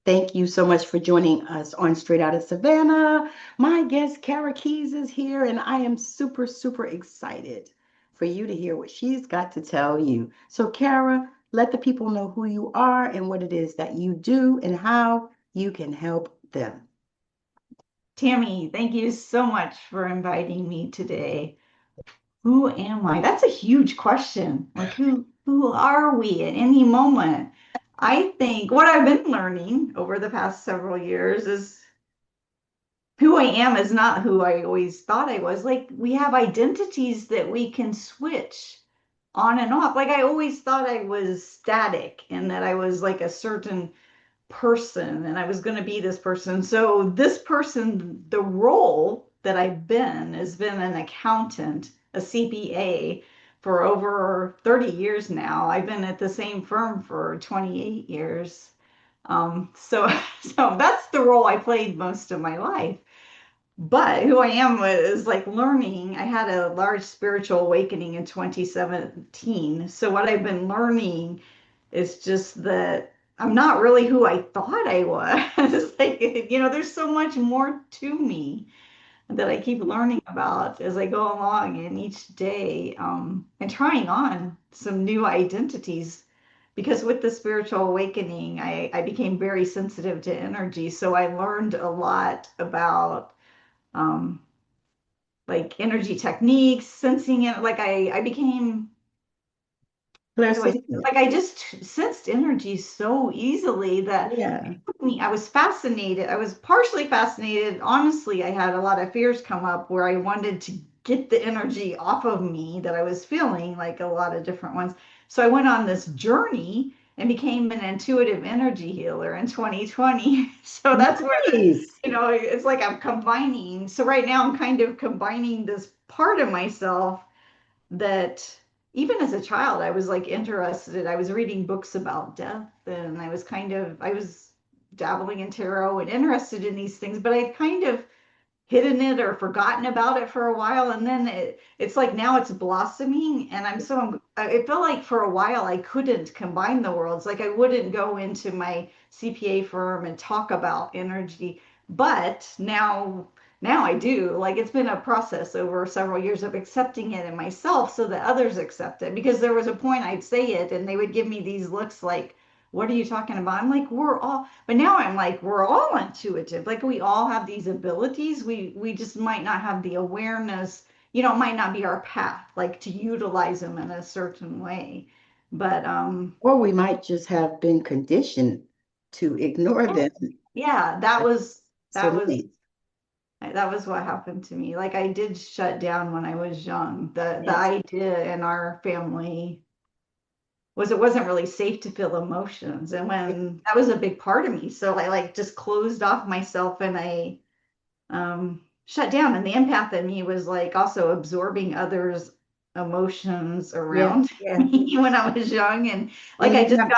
Thank you so much for joining us on Straight Outta Savannah. My guest, Kara Keys, is here, and I am super, super excited for you to hear what she's got to tell you. So, Kara, let the people know who you are and what it is that you do and how you can help them. Tammy, thank you so much for inviting me today. Who am I? That's a huge question. Like who are we at any moment? I think what I've been learning over the past several years is who I am is not who I always thought I was. Like we have identities that we can switch on and off. Like I always thought I was static and that I was like a certain person and I was going to be this person. So this person, the role that I've been has been an accountant, a CPA for over 30 years now. I've been at the same firm for 28 years. So so that's the role I played most of my life. But who I am is like learning. I had a large spiritual awakening in 2017. So what I've been learning is just that I'm not really who I thought I was. It's like, there's so much more to me that I keep learning about as I go along and each day, and trying on some new identities. Because with the spiritual awakening, I became very sensitive to energy. So I learned a lot about um, like energy techniques, sensing it. Like I became how do I say it? Clairsentient. Like I just sensed energy so easily that Yeah. I was fascinated. I was partially fascinated. Honestly, I had a lot of fears come up where I wanted to get the energy off of me that I was feeling, like a lot of different ones. So I went on this journey and became an intuitive energy healer in 2020. So that's where Nice. it's like I'm combining. So right now I'm kind of combining this part of myself that even as a child, I was like interested. I was reading books about death and I was dabbling in tarot and interested in these things, but I'd kind of hidden it or forgotten about it for a while. And then it's like now it's blossoming. And it felt like for a while I couldn't combine the worlds. Like I wouldn't go into my CPA firm and talk about energy. But now I do. Like it's been a process over several years of accepting it in myself so that others accept it. Because there was a point I'd say it and they would give me these looks like, what are you talking about? I'm like, but now I'm like, we're all intuitive. Like we all have these abilities. We just might not have the awareness, it might not be our path, like to utilize them in a certain way. But Or we might just have been conditioned to ignore yeah, them. yeah, So that was many. that was what happened to me. Like I did shut down when I was young. The Yes. idea in our family was it wasn't really safe to feel emotions. And when that was a big part of me. So I like just closed off myself and I shut down. And the empath in me was like also absorbing others' emotions Yeah. around Yeah. me when I was young. And like And you have,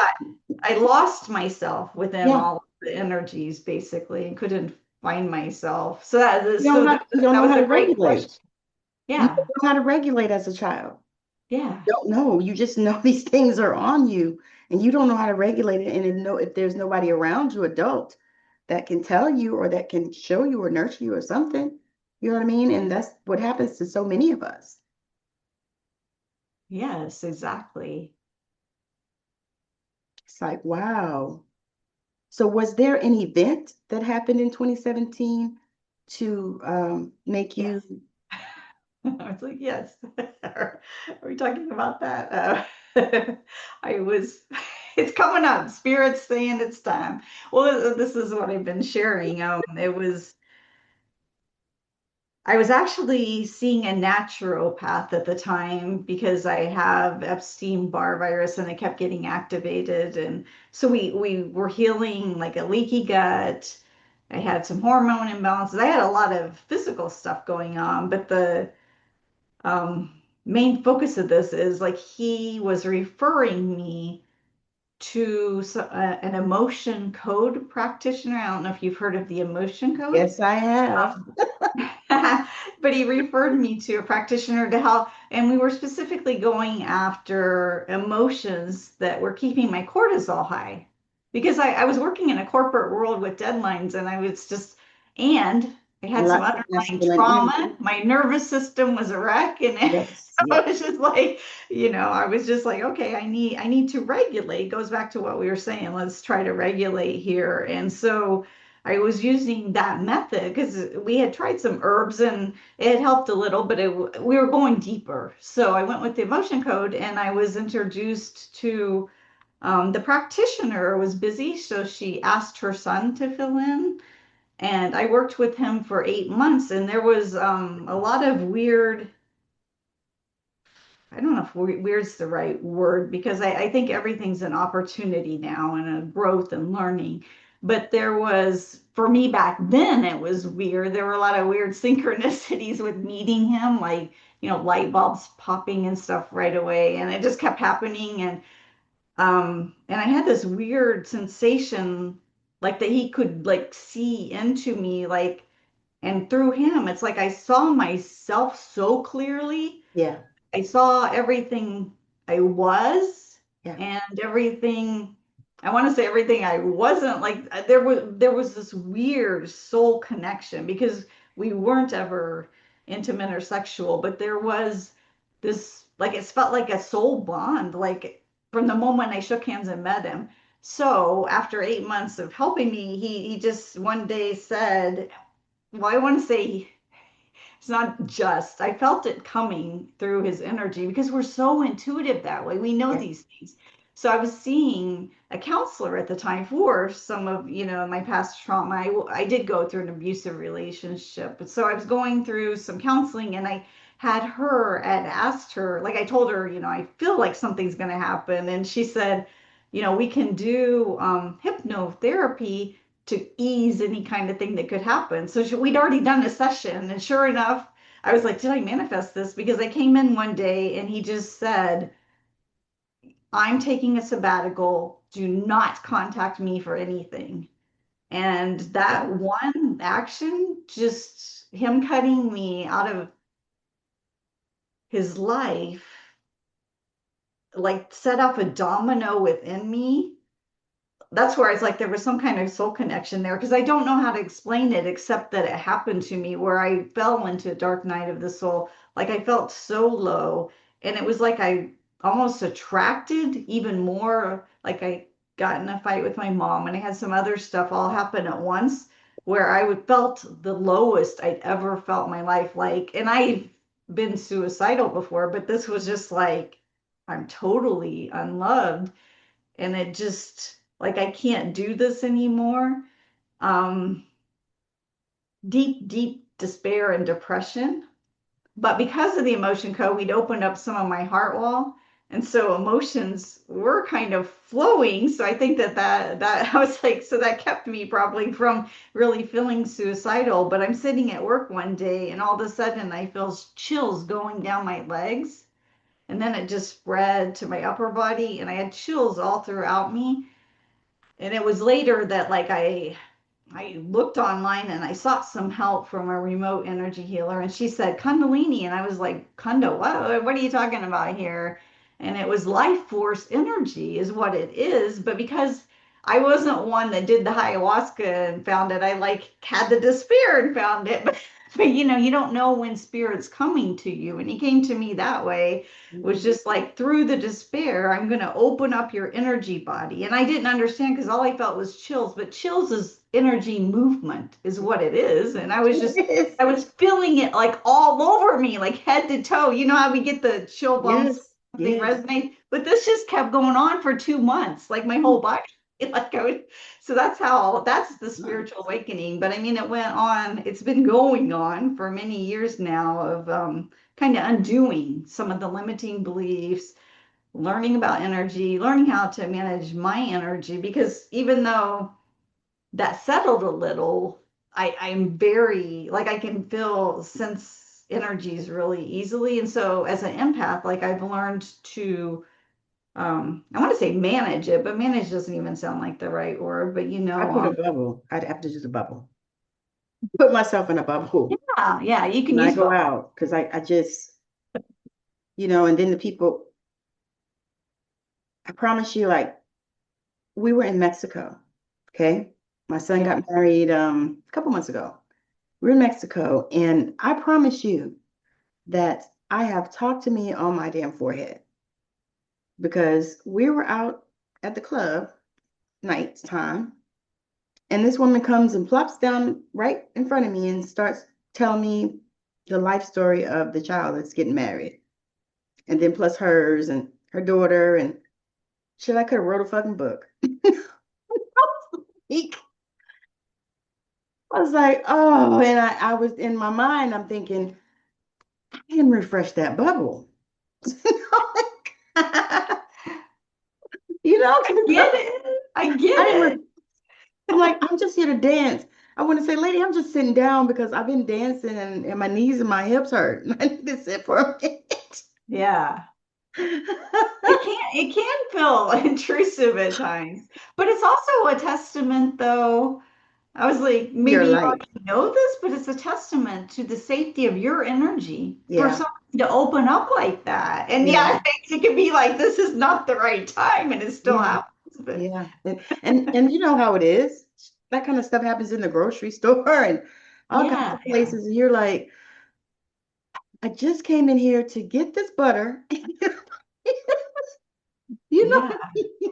I lost myself within yeah, all of the energies basically and couldn't find myself. you don't That know was how a to great regulate. question. You Yeah. don't know how to regulate as a child. Yeah. Don't know. You just know these things are on you and you don't know how to regulate it. And if there's nobody around you, adult, that can tell you or that can show you or nurture you or something, you know what I mean? And that's what happens to so many of us. Yes, exactly. It's like, wow. So was there an event that happened in 2017 to make you, Yes. I was like, yes. Are we talking about that? I was, it's coming up. Spirit's saying it's time. Well, this is what I've been sharing. I was actually seeing a naturopath at the time because I have Epstein-Barr virus and it kept getting activated. And so we were healing like a leaky gut. I had some hormone imbalances. I had a lot of physical stuff going on, but the main focus of this is like he was referring me to an emotion code practitioner. I don't know if you've heard of the emotion code. yes, I have. But he referred me to a practitioner to help, and we were specifically going after emotions that were keeping my cortisol high. because I was working in a corporate world with deadlines and I was just, and I had some Lots of underlying masculine trauma. energy. My nervous system was a wreck and Yes, I yes, was just like, I was just like, okay, I need to regulate. It goes back to what we were saying. Let's try to regulate here. And so I was using that method because we had tried some herbs and it helped a little, but we were going deeper. So I went with the emotion code and I was introduced to the practitioner was busy, so she asked her son to fill in. And I worked with him for 8 months, and there was a lot of weird, I don't know if weird's the right word, because I think everything's an opportunity now and a growth and learning. But there was, for me back then, it was weird. There were a lot of weird synchronicities with meeting him, like, light bulbs popping and stuff right away. And it just kept happening. And I had this weird sensation like that he could like see into me, like, and through him, it's like I saw myself so clearly. yeah, I saw everything I was yeah, and everything I want to say everything I wasn't, like there was this weird soul connection because we weren't ever intimate or sexual, but there was this, like, it felt like a soul bond, like from the moment I shook hands and met him. So after 8 months of helping me, he just one day said, well, I want to say it's not just, I felt it coming through his energy because we're so intuitive that way. We know yeah. these things. So I was seeing a counselor at the time for some of, my past trauma. I did go through an abusive relationship. So I was going through some counseling and I had her and asked her, like I told her, I feel like something's going to happen. And she said, we can do hypnotherapy to ease any kind of thing that could happen. So we'd already done a session, and sure enough, I was like, did I manifest this? Because I came in one day and he just said, I'm taking a sabbatical. Do not contact me for anything. And that Wow. one action, just him cutting me out of his life, like set off a domino within me. That's where it's like there was some kind of soul connection there because I don't know how to explain it except that it happened to me where I fell into a dark night of the soul. Like I felt so low, and it was like I almost attracted even more. Like I got in a fight with my mom, and I had some other stuff all happen at once where I would felt the lowest I'd ever felt in my life. Like, and I've been suicidal before, but this was just like I'm totally unloved, and it just like I can't do this anymore. Um, deep, deep despair and depression. But because of the emotion code, we'd opened up some of my heart wall. And so emotions were kind of flowing. So I think that I was like, so that kept me probably from really feeling suicidal. But I'm sitting at work one day and all of a sudden I feel chills going down my legs. And then it just spread to my upper body and I had chills all throughout me. And it was later that like I looked online and I sought some help from a remote energy healer, and she said Kundalini, and I was like, Kundo, what are you talking about here? And it was life force energy is what it is. But because I wasn't one that did the ayahuasca and found it, I like had the despair and found it. But you don't know when spirit's coming to you. And he came to me that way, was just like through the despair, I'm going to open up your energy body. And I didn't understand because all I felt was chills, but chills is energy movement, is what it is. And Yes, I was feeling it like all over me, like head to toe. You know how we get the chill bumps, yes, something yes. resonates, but this just kept going on for 2 months, like my whole body. Like so that's the spiritual Nice. awakening. But I mean, it went on, it's been going on for many years now of kind of undoing some of the limiting beliefs, learning about energy, learning how to manage my energy. Because even though that settled a little, I'm very, like, I can feel sense energies really easily. And so, as an empath, like, I've learned to, I want to say manage it, but manage doesn't even sound like the right word. But, I put a bubble. I'd have to use a bubble. Put myself in a bubble yeah, yeah, you can when I use go both. out because I just, and then the people, I promise you, like we were in Mexico. Okay. My son Yeah. got married a couple months ago. We're in Mexico, and I promise you that I have talked to me on my damn forehead because we were out at the club night time, and this woman comes and plops down right in front of me and starts telling me the life story of the child that's getting married, and then plus hers and her daughter, and shit, I could have wrote a fucking book. I was like, oh, and I was in my mind, I'm thinking, I can refresh that bubble. You know, Get it. I get I it. am, I'm like, I'm just here to dance. I want to say, lady, I'm just sitting down because I've been dancing and my knees and my hips hurt. I need to sit for a minute. Yeah. It can feel intrusive at times, but it's also a testament though. I was like, Your maybe you light. already know this, but it's a testament to the safety of your energy for Yeah, someone to open up like that. And yeah, yeah, it can be like this is not the right time, and it still yeah, happens. But yeah. And you know how it is. That kind of stuff happens in the grocery store and all kinds yeah, of yeah, places. And you're like, I just came in here to get this butter. You know, yeah.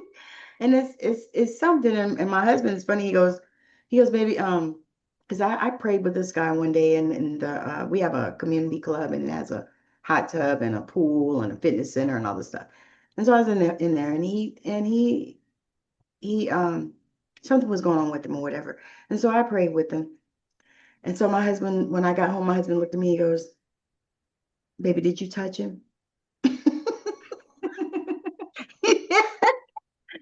and it's something. And my husband is funny. He goes, baby, because I prayed with this guy one day, and we have a community club, and it has a hot tub and a pool and a fitness center and all this stuff. And so I was in there, and he something was going on with him or whatever, and so I prayed with him. And so my husband, when I got home, my husband looked at me. He goes, "Baby, did you touch him?"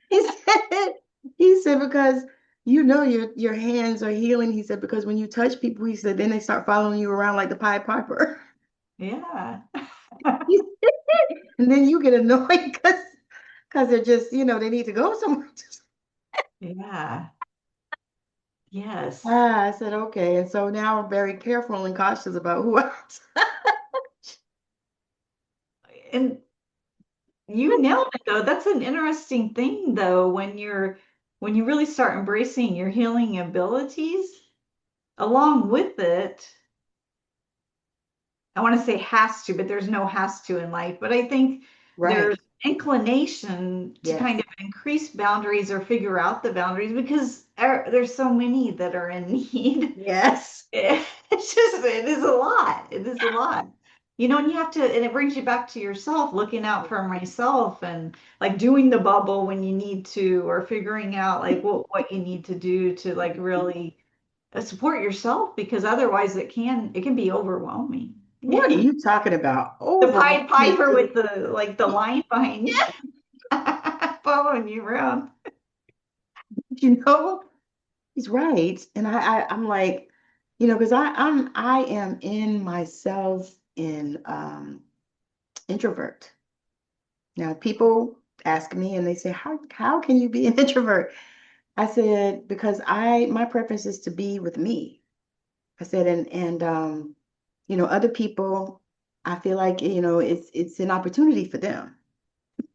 He said, he said, because you know your hands are healing. He said, because when you touch people, he said, then they start following you around like the Pied Piper. Yeah. And then you get annoyed because they're just, they need to go somewhere. Yeah. Yes. I said, okay. And so now I'm very careful and cautious about who I And you nailed it though. That's an interesting thing though, when you really start embracing your healing abilities, along with it, I want to say has to, but there's no has to in life. But I think Right. there's inclination to kind Yes. of increase boundaries or figure out the boundaries because there's so many that are in need. Yes. It's just, it is a lot. It is a lot. And you have to, and it brings you back to yourself, looking out for myself and like doing the bubble when you need to, or figuring out like what you need to do to like really support yourself because otherwise it can be overwhelming. What are Yeah. you talking about? The Overall, Pied Piper with the like the line behind you, following you around. you know, he's right. And I'm like, because I am in myself in introvert. Now people ask me and they say, how can you be an introvert? I said, because my preference is to be with me. I said, and other people, I feel like, it's an opportunity for them.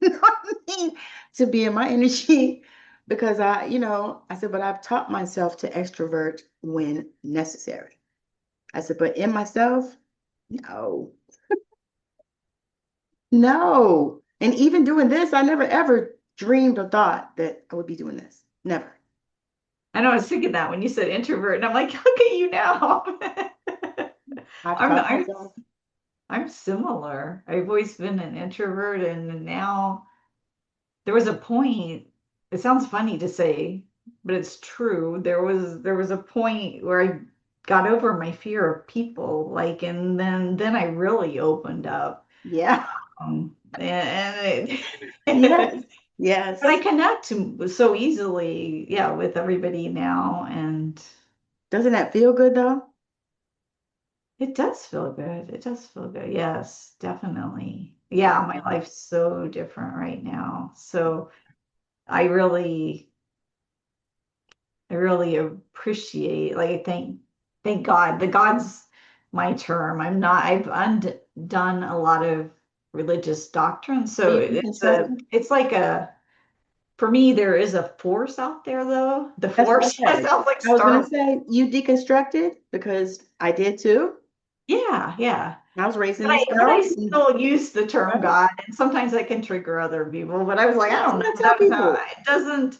You know what I mean? To be in my energy because I said, but I've taught myself to extrovert when necessary. I said, but in myself, no, no. And even doing this, I never ever dreamed or thought that I would be doing this. Never. I know I was thinking that when you said introvert, and I'm like, look at you now. I've I'm taught I'm myself. I'm similar. I've always been an introvert, and now there was a point. It sounds funny to say, but it's true. There was a point where I got over my fear of people, like, and then I really opened up. Yeah. Yes. But I Yes. connect so easily, yeah, with everybody now, and Doesn't that feel good though? it does feel good. It does feel good. Yes, definitely. Yeah, my life's so different right now. So I really, I really appreciate, like, thank God. The God's my term. I've undone a lot of religious doctrine. Are So you it's deconstructing? it's like a for me, there is a force out there, though. The That's force, that okay. sounds like I was Star gonna Wars. say you deconstructed because I did too. Yeah, yeah. I was raised in But the I South. still use the term Right? God, and sometimes that can trigger other people. But I was like, I That's don't know. what I tell people. It doesn't,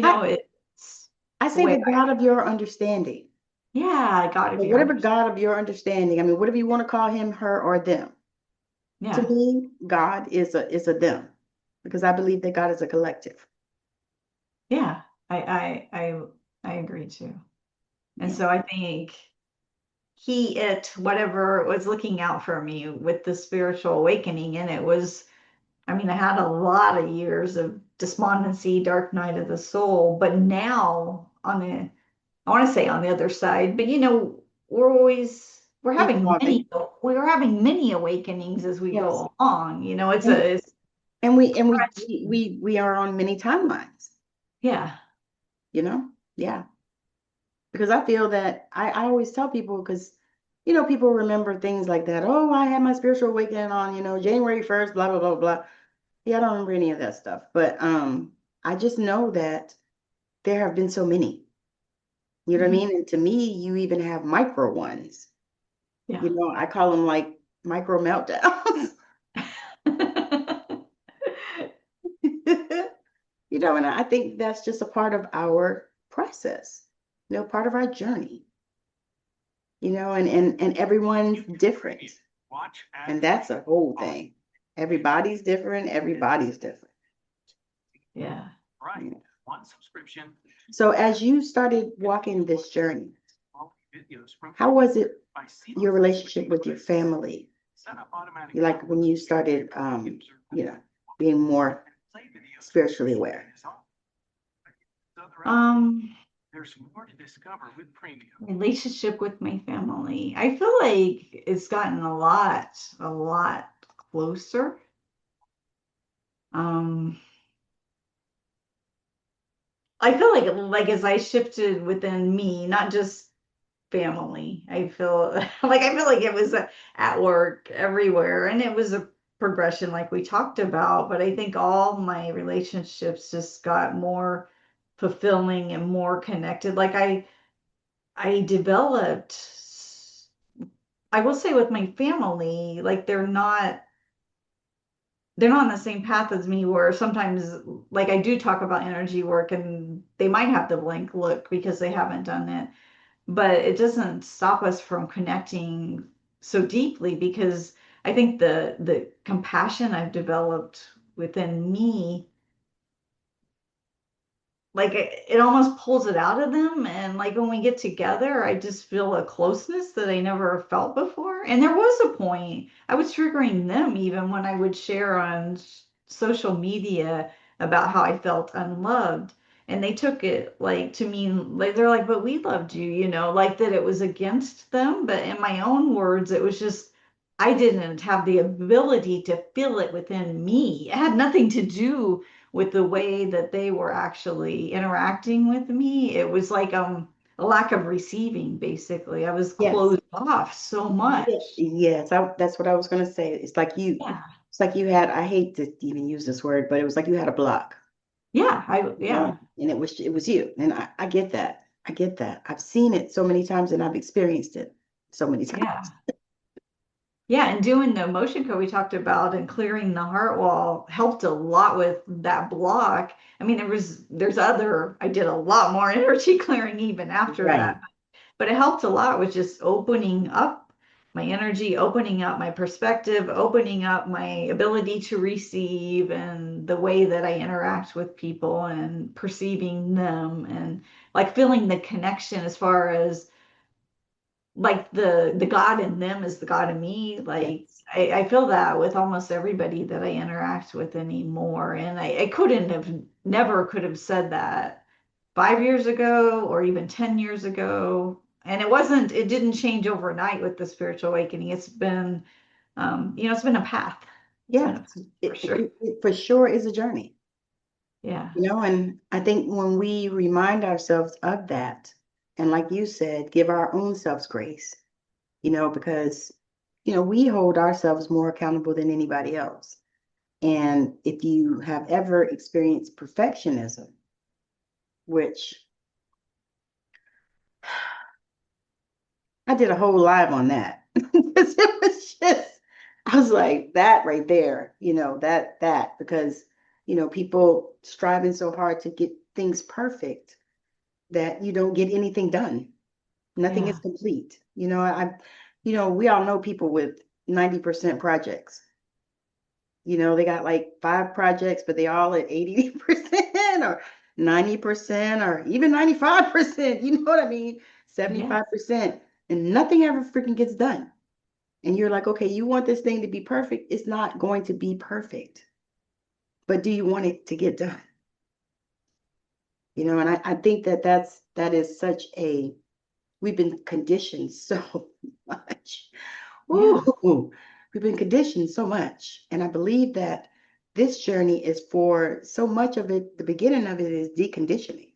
I, it's I the say way the God of your understanding. yeah, I gotta So be whatever honest. God of your understanding, I mean, whatever you want to call him, her, or them. To Yeah, me, God is a them because I believe that God is a collective. yeah. I agree too. And Yeah. so I think whatever was looking out for me with the spiritual awakening, and it was, I mean, I had a lot of years of despondency, dark night of the soul, but now I want to say on the other side, but Evolving. we're having many awakenings as we Yes. go along. And It's we are on many timelines, yeah, you know? Yeah. Because I feel that I always tell people because people remember things like that. Oh, I had my spiritual awakening on, January 1st, blah, blah, blah, blah. Yeah, I don't remember any of that stuff. But I just know that there have been so many. You know what I mhm, mean? And to me, you even have micro ones. yeah. I call them like micro meltdowns. And I think that's just a part of our process, part of our journey, and everyone's different. And that's a whole thing. Everybody's different. Everybody's different. Yeah. Yeah. So as you started walking this journey, how was it your relationship with your family? Like when you started, being more spiritually aware. Um, relationship with my family. I feel like it's gotten a lot closer. Um, I feel like as I shifted within me, not just family. I feel I feel like it was at work everywhere, and it was a progression like we talked about. But I think all my relationships just got more fulfilling and more connected. I developed. I will say with my family, like they're not on the same path as me where sometimes like I do talk about energy work and they might have the blank look because they haven't done it, but it doesn't stop us from connecting so deeply because I think the compassion I've developed within me, like it almost pulls it out of them. And like when we get together, I just feel a closeness that I never felt before. And there was a point I was triggering them even when I would share on social media about how I felt unloved. And they took it like to mean like they're like, but we loved you, like that it was against them. But in my own words, it was just I didn't have the ability to feel it within me. It had nothing to do with the way that they were actually interacting with me. It was like a lack of receiving, basically. I was Yes. closed off so Yeah. much. Yes, that's what I was gonna say. Yeah. It's like you had, I hate to even use this word, but it was like you had a block. Yeah. And it was you. And I get that. I get that. I've seen it so many times and I've experienced it so many times. Yeah. Yeah, and doing the emotion code we talked about and clearing the heart wall helped a lot with that block. I mean, I did a lot more energy clearing even after Right. that. But it helped a lot with just opening up my energy, opening up my perspective, opening up my ability to receive and the way that I interact with people and perceiving them and like feeling the connection as far as like the God in them is the God in me. Like Yes. I feel that with almost everybody that I interact with anymore. And I couldn't have never could have said that 5 years ago or even 10 years ago. And it didn't change overnight with the spiritual awakening. It's been a path. It's been a path Yes. for sure. It for sure is a journey. Yeah. And I think when we remind ourselves of that, and like you said, give our own selves grace, because we hold ourselves more accountable than anybody else. And if you have ever experienced perfectionism, which I did a whole live on that because it was just, I was like, that right there, because, people striving so hard to get things perfect that you don't get anything done. Nothing is Yeah. complete. We all know people with 90% projects. They got like 5 projects, but they all at 80% or 90% or even 95%. You know what I mean? Yeah. 75%. And nothing ever freaking gets done. And you're like, okay, you want this thing to be perfect. It's not going to be perfect. But do you want it to get done? And I think that is such a, we've been conditioned so much. Yeah. Ooh, we've been conditioned so much. And I believe that this journey is for so much of it, the beginning of it is deconditioning.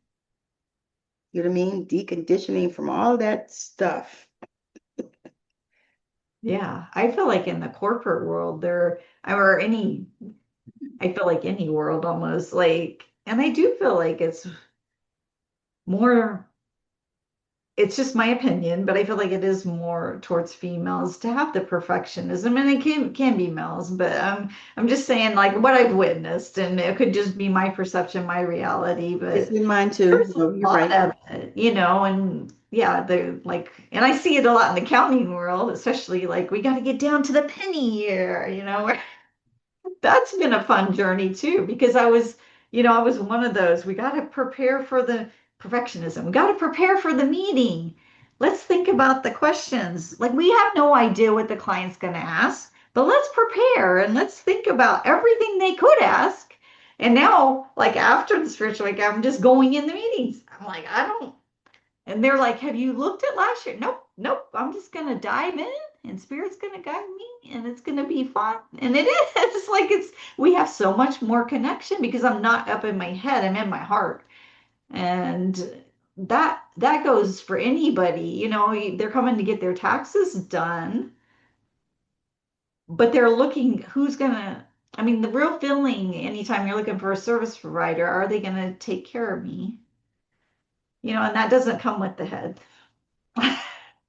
You know what I mean? Deconditioning from all that stuff. Yeah. I feel like in the corporate world there, or any, I feel like any world almost like, and I do feel like it's more, it's just my opinion, but I feel like it is more towards females to have the perfectionism, and it can be males, but I'm just saying like what I've witnessed, and it could just be my perception, my reality, It's but in mine too. there's a No, you're lot right. of it, and yeah, they're like, and I see it a lot in the accounting world, especially like we got to get down to the penny here, that's been a fun journey too, because I was one of those. We got to prepare for the perfectionism. We got to prepare for the meeting. Let's think about the questions. Like we have no idea what the client's going to ask, but let's prepare and let's think about everything they could ask. And now, like after the spiritual week, I'm just going in the meetings. I'm like, I don't, and they're like, have you looked at last year? Nope, nope. I'm just going to dive in and spirit's going to guide me and it's going to be fun. And it is. It's like we have so much more connection because I'm not up in my head, I'm in my heart. And that goes for anybody, they're coming to get their taxes done, but they're looking who's going to, I mean, the real feeling anytime you're looking for a service provider, are they going to take care of me? And that doesn't come with the head.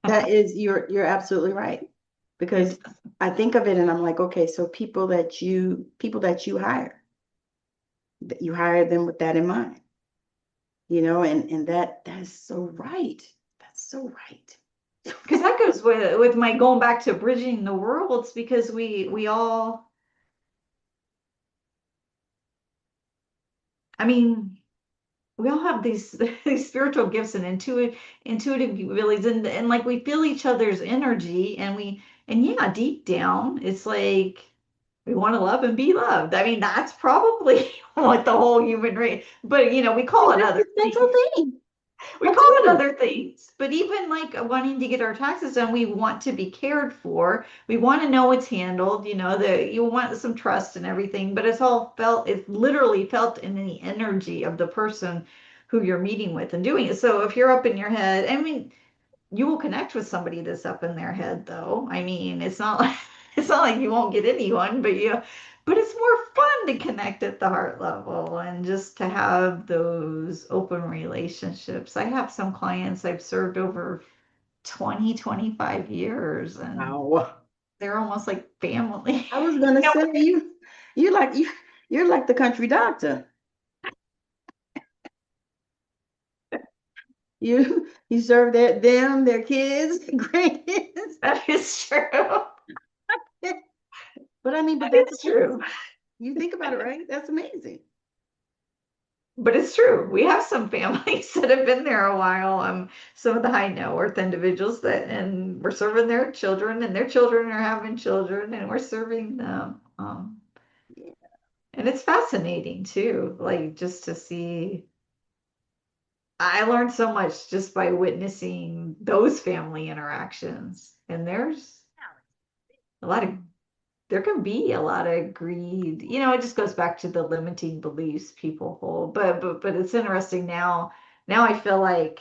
You're absolutely right. Because It I think of it and I'm like, okay, so people that you hire, that you hire them with that in mind. And that is so right. That's so right. because that goes with my going back to bridging the worlds, because we all, I mean, we all have these these spiritual gifts and intuitive abilities, and like we feel each other's energy, and yeah, deep down it's like we want to love and be loved. I mean, that's probably what the whole human race, but we call it That's other the central things. thing. We call it Absolutely. other things, but even like wanting to get our taxes done, we want to be cared for. We want to know it's handled, that you want some trust and everything, but it's literally felt in the energy of the person who you're meeting with and doing it. So if you're up in your head, I mean, you will connect with somebody that's up in their head though. I mean, it's not like it's not like you won't get anyone, but it's more fun to connect at the heart level and just to have those open relationships. I have some clients I've served over 25 years, and Wow. they're almost like family. I was gonna say you're like the country doctor. You serve them, their kids, grandkids. That is true. But I mean, but That that's is true. amazing. You think about it, right? That's amazing. But it's true. We have some families that have been there a while. Some of the high net worth individuals and we're serving their children, and their children are having children, and we're serving them. Yeah. And it's fascinating too, like just to see. I learned so much just by witnessing those family interactions. And a lot of, there can be a lot of greed. It just goes back to the limiting beliefs people hold. But it's interesting now. Now I feel like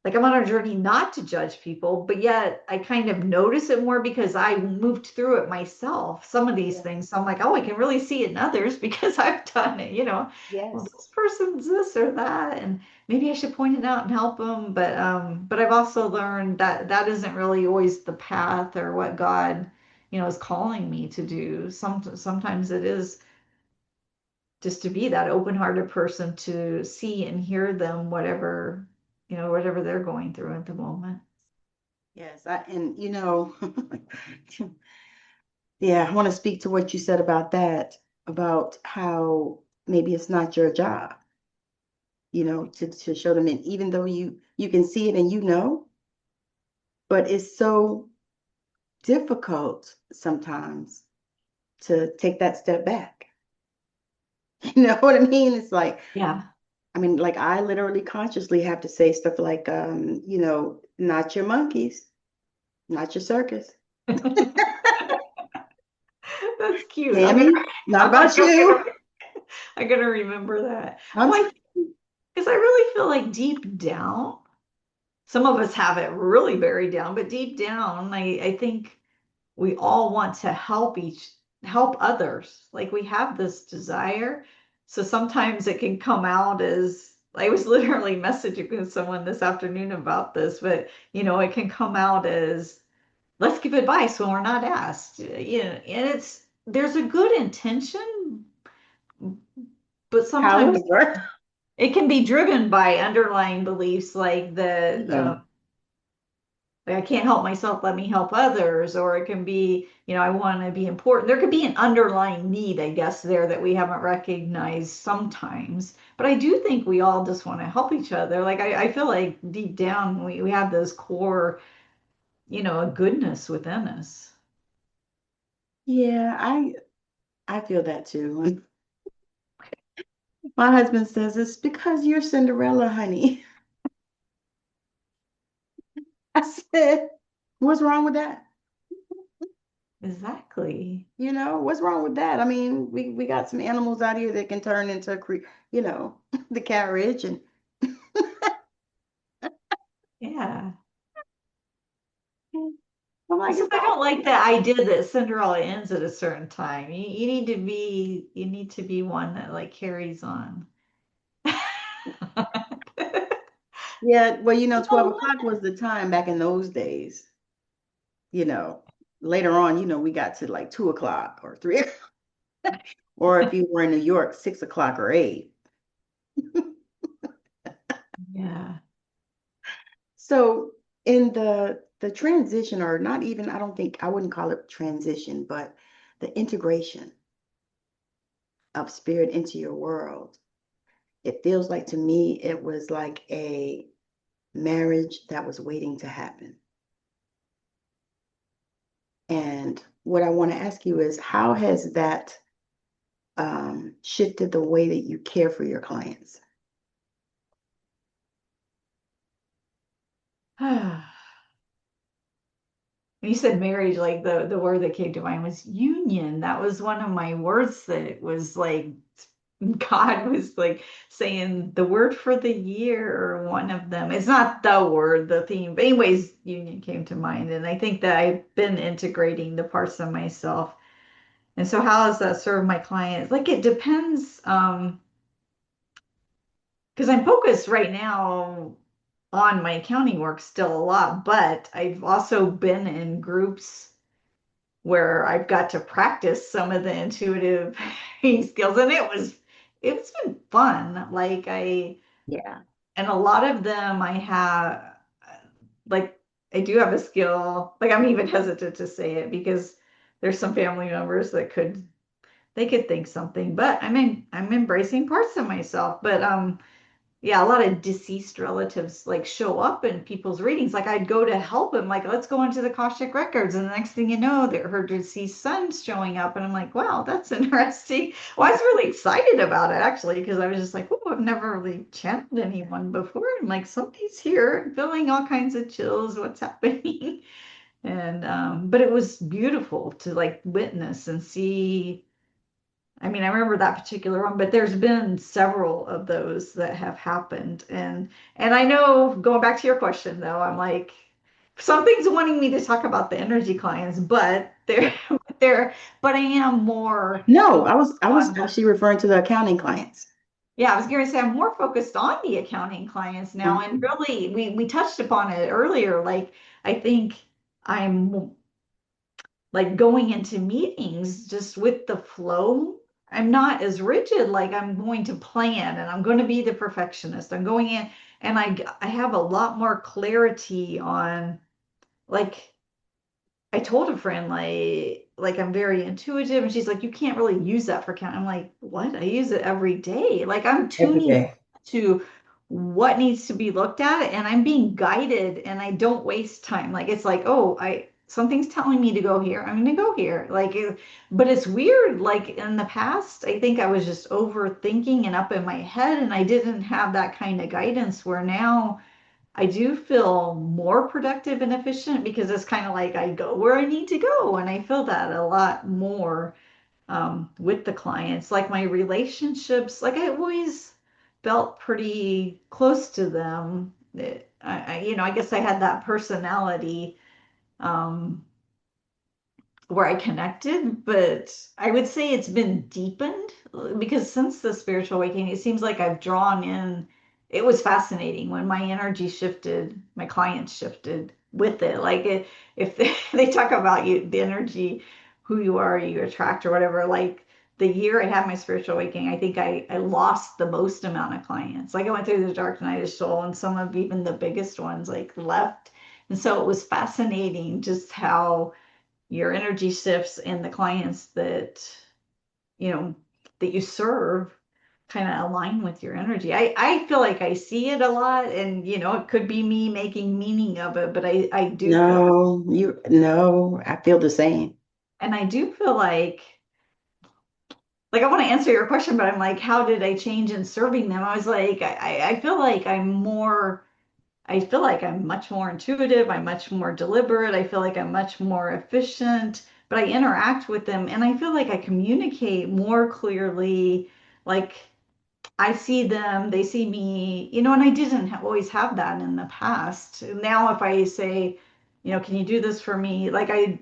like I'm on a journey not to judge people, but yet I kind of notice it more because I moved through it myself, some of these Yeah. things. So I'm like, oh, I can really see it in others because I've done it, well, Yes. this person's this or that, and maybe I should point it out and help them. But I've also learned that that isn't really always the path or what God, is calling me to do. Sometimes it is just to be that open-hearted person to see and hear them, whatever they're going through at the moment. Yes. And yeah, I want to speak to what you said about that, about how maybe it's not your job, to show them, and even though you can see it and but it's so difficult sometimes to take that step back. You know what I mean? It's like, Yeah. I mean, like I literally consciously have to say stuff like, not your monkeys, not your circus. That's cute. Tammy, not I'm about like, you. I'm gonna remember that. I'm Well, because I really feel like deep down, some of us have it really buried down, but deep down, I think we all want to help others. Like we have this desire. So sometimes it can come out as I was literally messaging with someone this afternoon about this, but it can come out as let's give advice when we're not asked. And there's a good intention, but sometimes however, it can be driven by underlying beliefs like that yeah. like I can't help myself, let me help others, or it can be, I want to be important. There could be an underlying need, I guess, there that we haven't recognized sometimes. But I do think we all just want to help each other. Like I feel like deep down we have this core, a goodness within us. Yeah, I feel that too. And my husband says it's because you're Cinderella, honey. I said, what's wrong with that? Exactly. What's wrong with that? I mean, we got some animals out here that can turn into the carriage and Yeah. I'm like, Except it's I all don't like the idea that Cinderella ends at a certain time. You need to be one that like carries on. yeah, well, 12 o'clock was the time back in those days. You know, Later on, we got to like 2 o'clock or 3, or if you were in New York, 6 o'clock or 8. Yeah. So in the transition, or not even, I don't think I wouldn't call it transition, but the integration of spirit into your world, it feels like to me it was like a marriage that was waiting to happen. And what I want to ask you is, how has that shifted the way that you care for your clients? When you said marriage, like the word that came to mind was union. That was one of my words that was like God was like saying the word for the year or one of them. It's not the word, the theme, but anyways, union came to mind. And I think that I've been integrating the parts of myself. And so how does that serve my clients? Like it depends, because I'm focused right now on my accounting work still a lot, but I've also been in groups where I've got to practice some of the intuitive skills, and it's been fun. Yeah. And a lot of them I have, like, I do have a skill. Like, I'm even hesitant to say it because there's some family members that they could think something, but I'm embracing parts of myself. But yeah, a lot of deceased relatives like show up in people's readings. Like I'd go to help him, like, let's go into the Akashic records. And the next thing you know, that her deceased son's showing up. And I'm like, wow, that's interesting. Well, I was really excited about it actually, because I was just like, oh, I've never really channeled anyone before. And like somebody's here feeling all kinds of chills, what's happening? And but it was beautiful to like witness and see I mean, I remember that particular one, but there's been several of those that have happened. And I know going back to your question though, I'm like, something's wanting me to talk about the energy clients, but they're but I am more No, focused I was on, actually referring to the accounting clients. yeah, I was going to say I'm more focused on the accounting clients now. And Mhm. really we touched upon it earlier. Like I think I'm like going into meetings just with the flow. I'm not as rigid, like I'm going to plan and I'm going to be the perfectionist. I'm going in and I have a lot more clarity on, like, I told a friend like I'm very intuitive, and she's like, you can't really use that for count. I'm like, what? I use it every day. Like I'm Every tuning day. to what needs to be looked at, and I'm being guided, and I don't waste time. Like it's like, oh, I something's telling me to go here. I'm gonna go here. But it's weird. Like in the past, I think I was just overthinking and up in my head, and I didn't have that kind of guidance. Where now I do feel more productive and efficient because it's kind of like I go where I need to go. And I feel that a lot more with the clients. Like my relationships, like I always felt pretty close to them. I guess I had that personality. Um, where I connected, but I would say it's been deepened because since the spiritual awakening, it seems like I've drawn in. It was fascinating when my energy shifted, my clients shifted with it. If they talk about you, the energy, who you are, you attract or whatever. Like the year I had my spiritual awakening, I think I lost the most amount of clients. Like I went through the dark night of soul, and some of even the biggest ones like left. And so it was fascinating just how your energy shifts and the clients you know that you serve kind of align with your energy. I feel like I see it a lot, and it could be me making meaning of it, but I do feel, No, I feel the same. and I do feel like I want to answer your question, but I'm like, how did I change in serving them? I was like, I feel like I feel like I'm much more intuitive. I'm much more deliberate. I feel like I'm much more efficient, but I interact with them and I feel like I communicate more clearly. Like I see them, they see me, and I didn't always have that in the past. Now, if I say, can you do this for me? Like I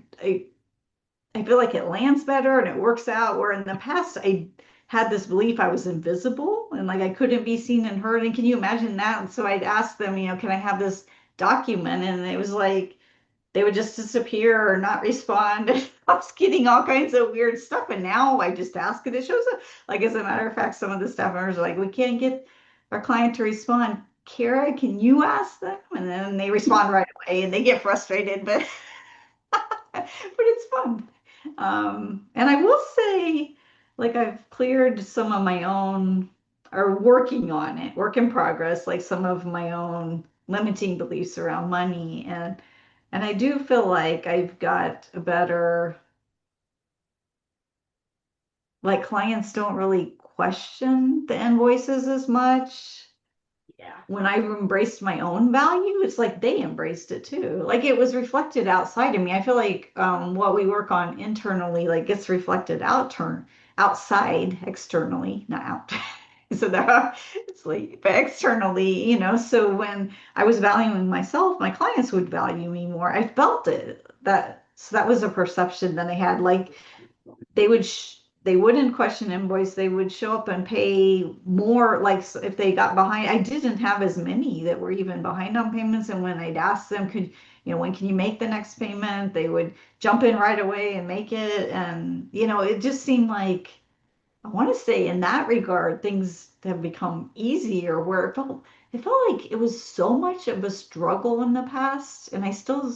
feel like it lands better and it works out. Where in the past, I had this belief I was invisible and like I couldn't be seen and heard. And can you imagine that? And so I'd ask them, can I have this document? And it was like they would just disappear or not respond. I was getting all kinds of weird stuff. And now I just ask and it shows up. Like, as a matter of fact, some of the staff members are like, we can't get our client to respond. Kara, can you ask them? And then they respond right away and they get frustrated, but but it's fun. And I will say, like, I've cleared some of my own, or working on it, work in progress, like some of my own limiting beliefs around money. And I do feel like I've got a better, like, clients don't really question the invoices as much. Yeah. When I embraced my own value, it's like they embraced it too. Like it was reflected outside of me. I feel like what we work on internally, like gets reflected outside externally, not out. So that it's like, but externally, so when I was valuing myself, my clients would value me more. I felt it. So that was a perception that I had. Like they wouldn't question invoice. They would show up and pay more. Like if they got behind, I didn't have as many that were even behind on payments. And when I'd ask them, when can you make the next payment? They would jump in right away and make it. And it just seemed like, I want to say in that regard, things have become easier. Where it felt like it was so much of a struggle in the past, and I still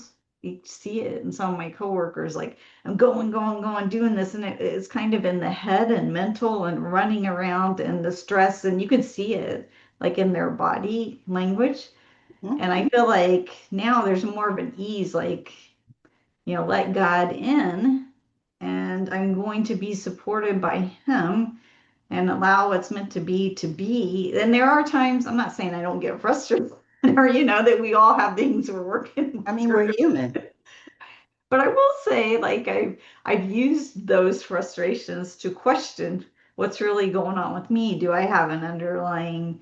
see it in some of my coworkers. Like I'm going, going, going, doing this, and it's kind of in the head and mental and running around and the stress, and you can see it like in their body language. And I Mhm. feel like now there's more of an ease, like let God in, and I'm going to be supported by Him and allow what's meant to be to be. And there are times, I'm not saying I don't get frustrated or, that we all have things we're working I mean, through. we're human. But I will say, like I've used those frustrations to question what's really going on with me. Do I have an underlying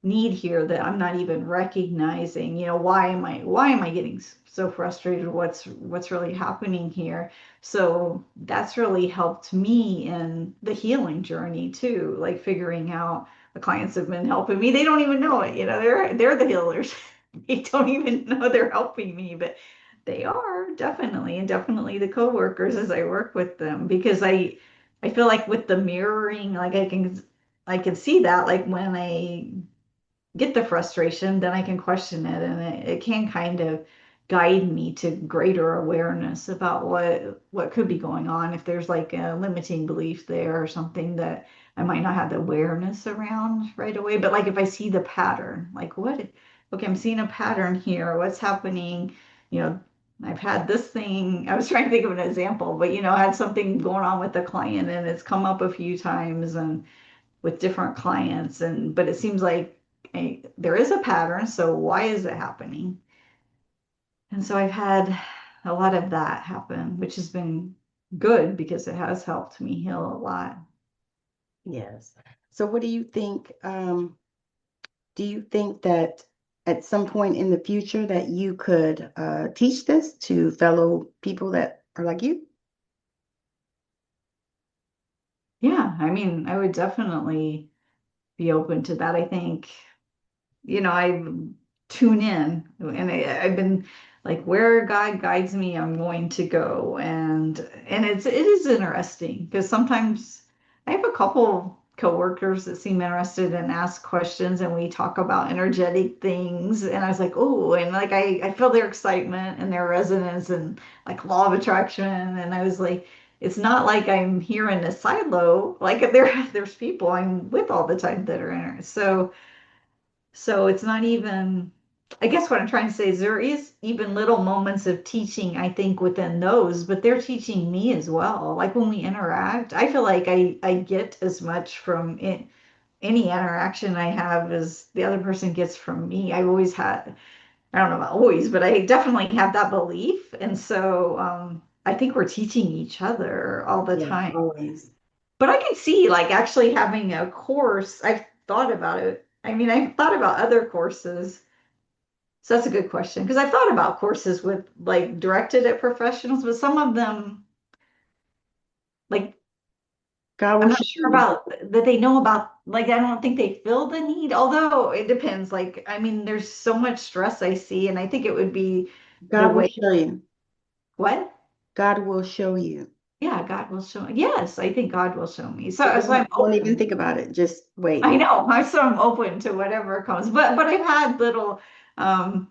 need here that I'm not even recognizing? Why am I getting so frustrated? What's really happening here? So that's really helped me in the healing journey too, like figuring out the clients have been helping me. They don't even know it, they're the healers. They don't even know they're helping me, but they are definitely, and definitely the coworkers as I work with them, because I feel like with the mirroring, like I can see that, like when I get the frustration, then I can question it, and it can kind of guide me to greater awareness about what could be going on, if there's like a limiting belief there or something that I might not have the awareness around right away. But like if I see the pattern, like okay, I'm seeing a pattern here. What's happening? You know, I've had this thing. I was trying to think of an example, but I had something going on with the client and it's come up a few times, and with different clients, and but it seems like there is a pattern, so why is it happening? And so I've had a lot of that happen, which has been good because it has helped me heal a lot. Yes. So what do you think? Do you think that at some point in the future that you could teach this to fellow people that are like you? Yeah, I mean, I would definitely be open to that. I think I tune in, and I've been like, where God guides me, I'm going to go. And it is interesting because sometimes I have a couple coworkers that seem interested and ask questions, and we talk about energetic things. And I was like, oh, and like I feel their excitement and their resonance and like law of attraction. And I was like, it's not like I'm here in a silo. Like there's people I'm with all the time that are in it. So it's not even, I guess what I'm trying to say is there is even little moments of teaching, I think, within those, but they're teaching me as well. Like when we interact, I feel like I get as much from it, any interaction I have as the other person gets from me. I've always had, I don't know about always, but I definitely have that belief. And so I think we're teaching each other all the Yeah, time. always. But I can see like actually having a course. I've thought about it. I mean, I've thought about other courses. So that's a good question because I've thought about courses with like directed at professionals, but some of them, like, God I'm will not show sure you. about that they know about, like, I don't think they feel the need, although it depends. Like, I mean, there's so much stress I see, and I think it would be the God will way, show you. what? God will show you. Yeah, God will show. Yes, I think God will show me. So So I'm don't even open. think about it. Just wait. I know. I'm open to whatever comes. But I've had um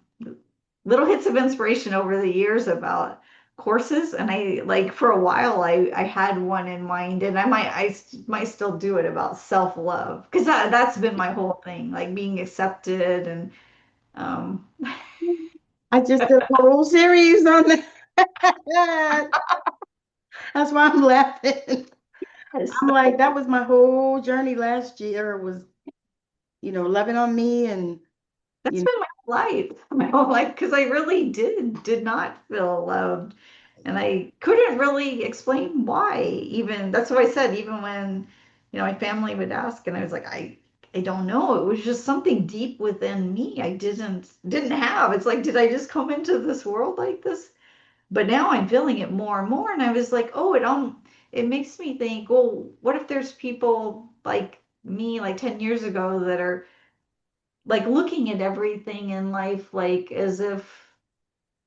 little hits of inspiration over the years about courses, and I like for a while I had one in mind, and I might still do it about self-love, because that's been my whole thing, like being accepted and um I just did a whole series on that. That's why I'm laughing. yes, I'm like, that was my whole journey last year was, loving on me and, that's you been my whole life, because I really did not feel loved, and I couldn't really explain why. Even that's what I said. Even when my family would ask, and I was like, I don't know. It was just something deep within me I didn't have. It's like, did I just come into this world like this? But now I'm feeling it more and more, and I was like, oh, it makes me think, well, what if there's people like me, like 10 years ago, that are like looking at everything in life like as if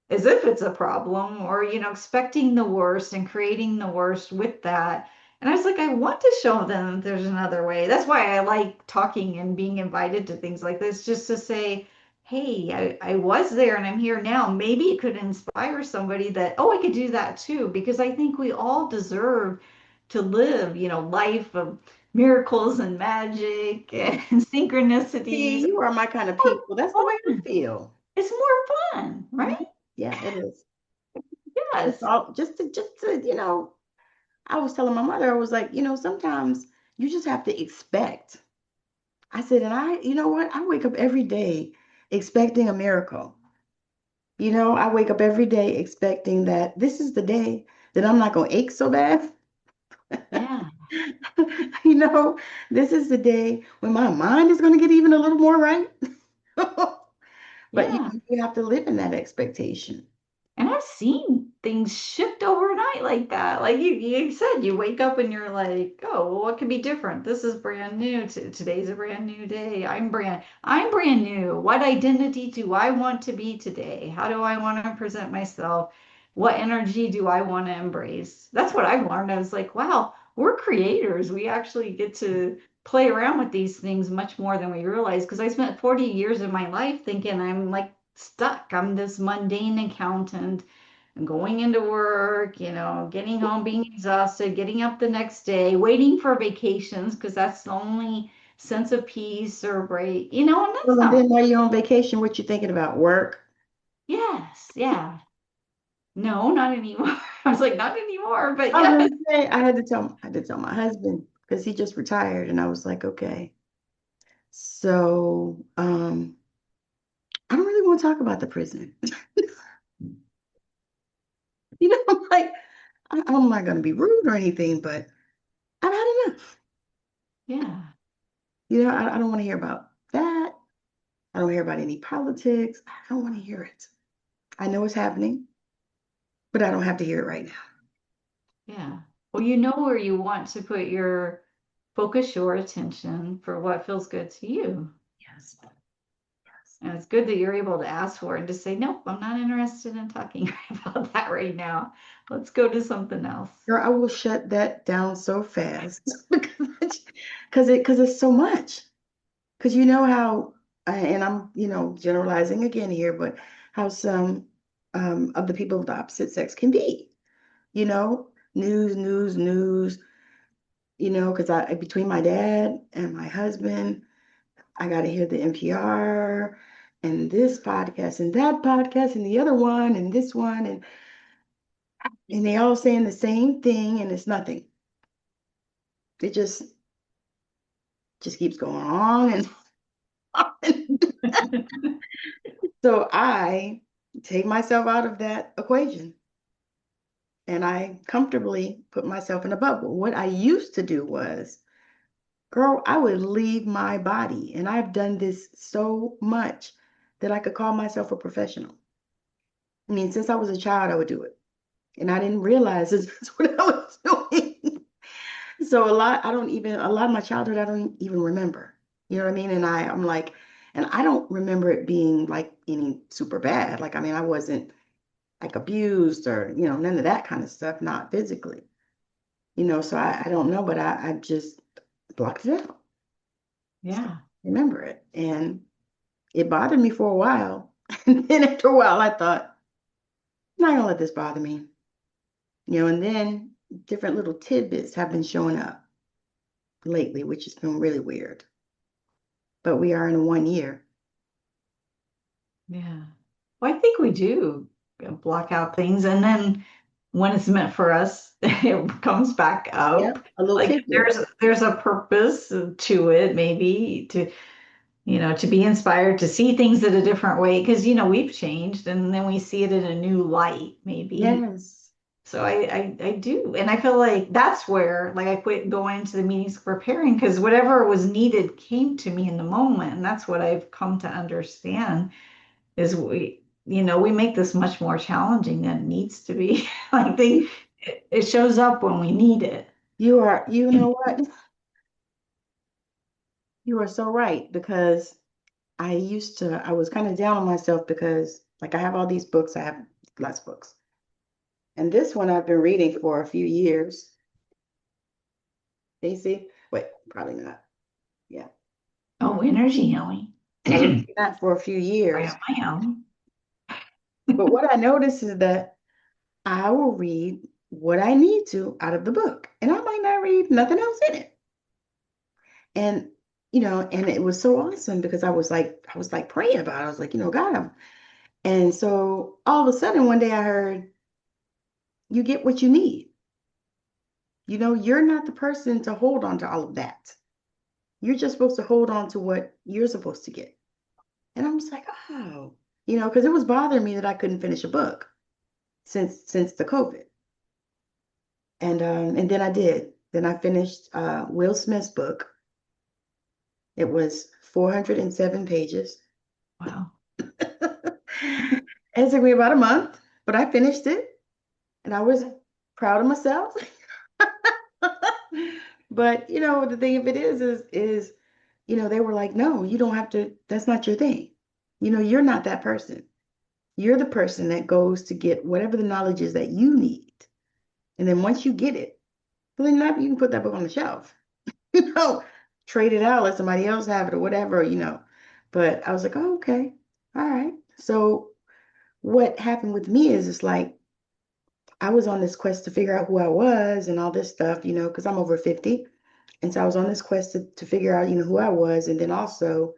it's a problem, or expecting the worst and creating the worst with that. And I was like, I want to show them that there's another way. That's why I like talking and being invited to things like this, just to say, hey, I was there and I'm here now. Maybe it could inspire somebody that, oh, I could do that too, because I think we all deserve to live, life of miracles and magic and see, synchronicities. you are my kind of people. That's the way I feel. It's more fun, Mhm. right? Yeah, it is. It's Yes. all just to, I was telling my mother, I was like, sometimes you just have to expect. I said, and you know what? I wake up every day expecting a miracle. I wake up every day expecting that this is the day that I'm not going to ache so bad. Yeah. You know, this is the day when my mind is going to get even a little more right. But Yeah. you have to live in that expectation. And I've seen things shift overnight like that. Like you said, you wake up and you're like, oh, well, what could be different? This is brand new. Today's a brand new day. I'm brand new. What identity do I want to be today? How do I want to present myself? What energy do I want to embrace? That's what I've learned. I was like, wow, we're creators. We actually get to play around with these things much more than we realize. Because I spent 40 years of my life thinking I'm like stuck. I'm this mundane accountant. I'm going into work, getting home, being exhausted, getting up the next day, waiting for vacations because that's the only sense of peace or break, and that's Well, and not, then while you're on vacation, what you thinking about? Work? yes, yeah. No, not anymore. I was like, not anymore, but I was yes, gonna say I had to tell my husband because he just retired, and I was like, okay. So, I don't really want to talk about the prison. I'm like, I'm not gonna be rude or anything, but I've had enough. yeah, I don't want to hear about that. I don't hear about any politics. I don't want to hear it. I know it's happening, but I don't have to hear it right now. yeah. Well, you know where you want to put your focus, your attention for what feels good to you. Yes. Yes. And it's good that you're able to ask for it and to say, nope, I'm not interested in talking about that right now. Let's go to something else. Girl, I will shut that down so fast because it's so much. Because you know how, and I'm, generalizing again here, but how some of the people of the opposite sex can be, news, news, news, because between my dad and my husband, I got to hear the NPR and this podcast and that podcast and the other one and this one and they all saying the same thing and it's nothing. It just keeps going on and on. So I take myself out of that equation and I comfortably put myself in a bubble. What I used to do was, girl, I would leave my body. And I've done this so much that I could call myself a professional. I mean, since I was a child, I would do it. And I didn't realize that's what I was doing. So a lot of my childhood, I don't even remember. You know what I mean? I'm like, and I don't remember it being like any super bad. Like, I mean, I wasn't like abused or, none of that kind of stuff, not physically, so I don't know, but I just blocked it out. So I Yeah, remember it. And it bothered me for a while. And then after a while, I thought, I'm not gonna let this bother me. And then different little tidbits have been showing up lately, which has been really weird. But we are in a 1 year. yeah. Well, I think we do block out things, and then when it's meant for us, it comes back Yeah, up. a little Like tidbit. there's a purpose to it, maybe to be inspired to see things in a different way, because we've changed, and then we see it in a new light, maybe. Yes. So I do. And I feel like that's where like I quit going to the meetings preparing because whatever was needed came to me in the moment. And that's what I've come to understand is we make this much more challenging than it needs to be. Like it shows up when we need it. You know what? You are so right because I was kind of down on myself because like I have all these books, I have lots of books. And this one I've been reading for a few years. Daisy? Wait, probably not. Yeah. Oh, energy healing. I was Right reading that for a few years. up my alley. But what I noticed is that I will read what I need to out of the book. And I might not read nothing else in it. And and it was so awesome because I was like praying about it. I was like, God. And so all of a sudden one day I heard, you get what you need. You're not the person to hold on to all of that. You're just supposed to hold on to what you're supposed to get. And I was like, oh. because it was bothering me that I couldn't finish a book since the COVID. And then I did. Then I finished Will Smith's book. It was 407 pages. Wow. It took me about a month, but I finished it and I was proud of myself. But the thing of it is, they were like, no, you don't have to, that's not your thing. You're not that person. You're the person that goes to get whatever the knowledge is that you need. And then once you get it, well, then you can put that book on the shelf, you know, trade it out, let somebody else have it or whatever. But I was like, oh, okay. All right. So what happened with me is it's like I was on this quest to figure out who I was and all this stuff, because I'm over 50. And so I was on this quest to figure out, who I was. And then also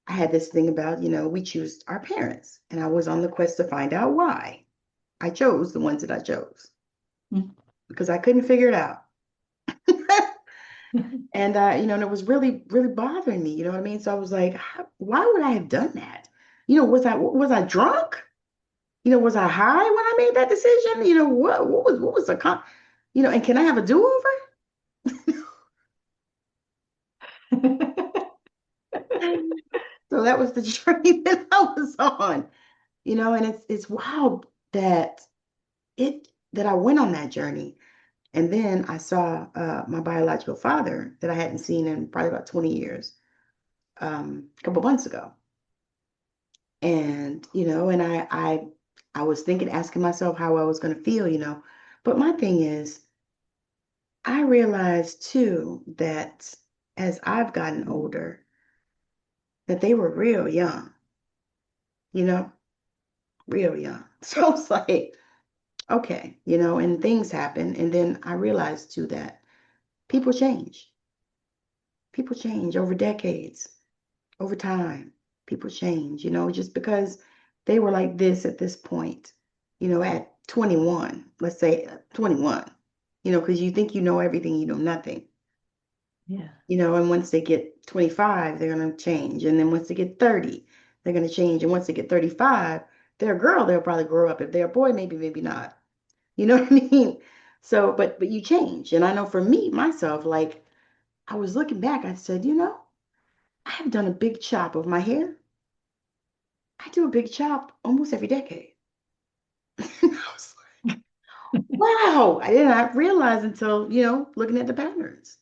I had this thing about, we choose our parents. And I was on the quest to find out why I chose the ones that I chose because I couldn't figure it out. And and it was really, really bothering me, you know what I mean? So I was like, why would I have done that? Was I drunk? Was I high when I made that decision? What was and can I have a do-over? So that was the journey that I was on, and it's wild that that I went on that journey. And then I saw my biological father that I hadn't seen in probably about 20 years, a couple months ago. And, and I was thinking, asking myself how I was going to feel. But my thing is, I realized too that as I've gotten older, that they were real young, you know, real young. So it's like, okay, and things happen. And then I realized too that people change. People change over decades, over time. People change, just because they were like this at this point, at 21, let's say 21, because you think you know everything, you know nothing. Yeah. And once they get 25, they're going to change. And then once they get 30, they're going to change. And once they get 35, they're a girl, they'll probably grow up. If they're a boy, maybe not. You know what I mean? So, but you change. And I know for me, myself, like I was looking back, I said, I have done a big chop of my hair. I do a big chop almost every decade. I was like, wow, I did not realize until, looking at the patterns,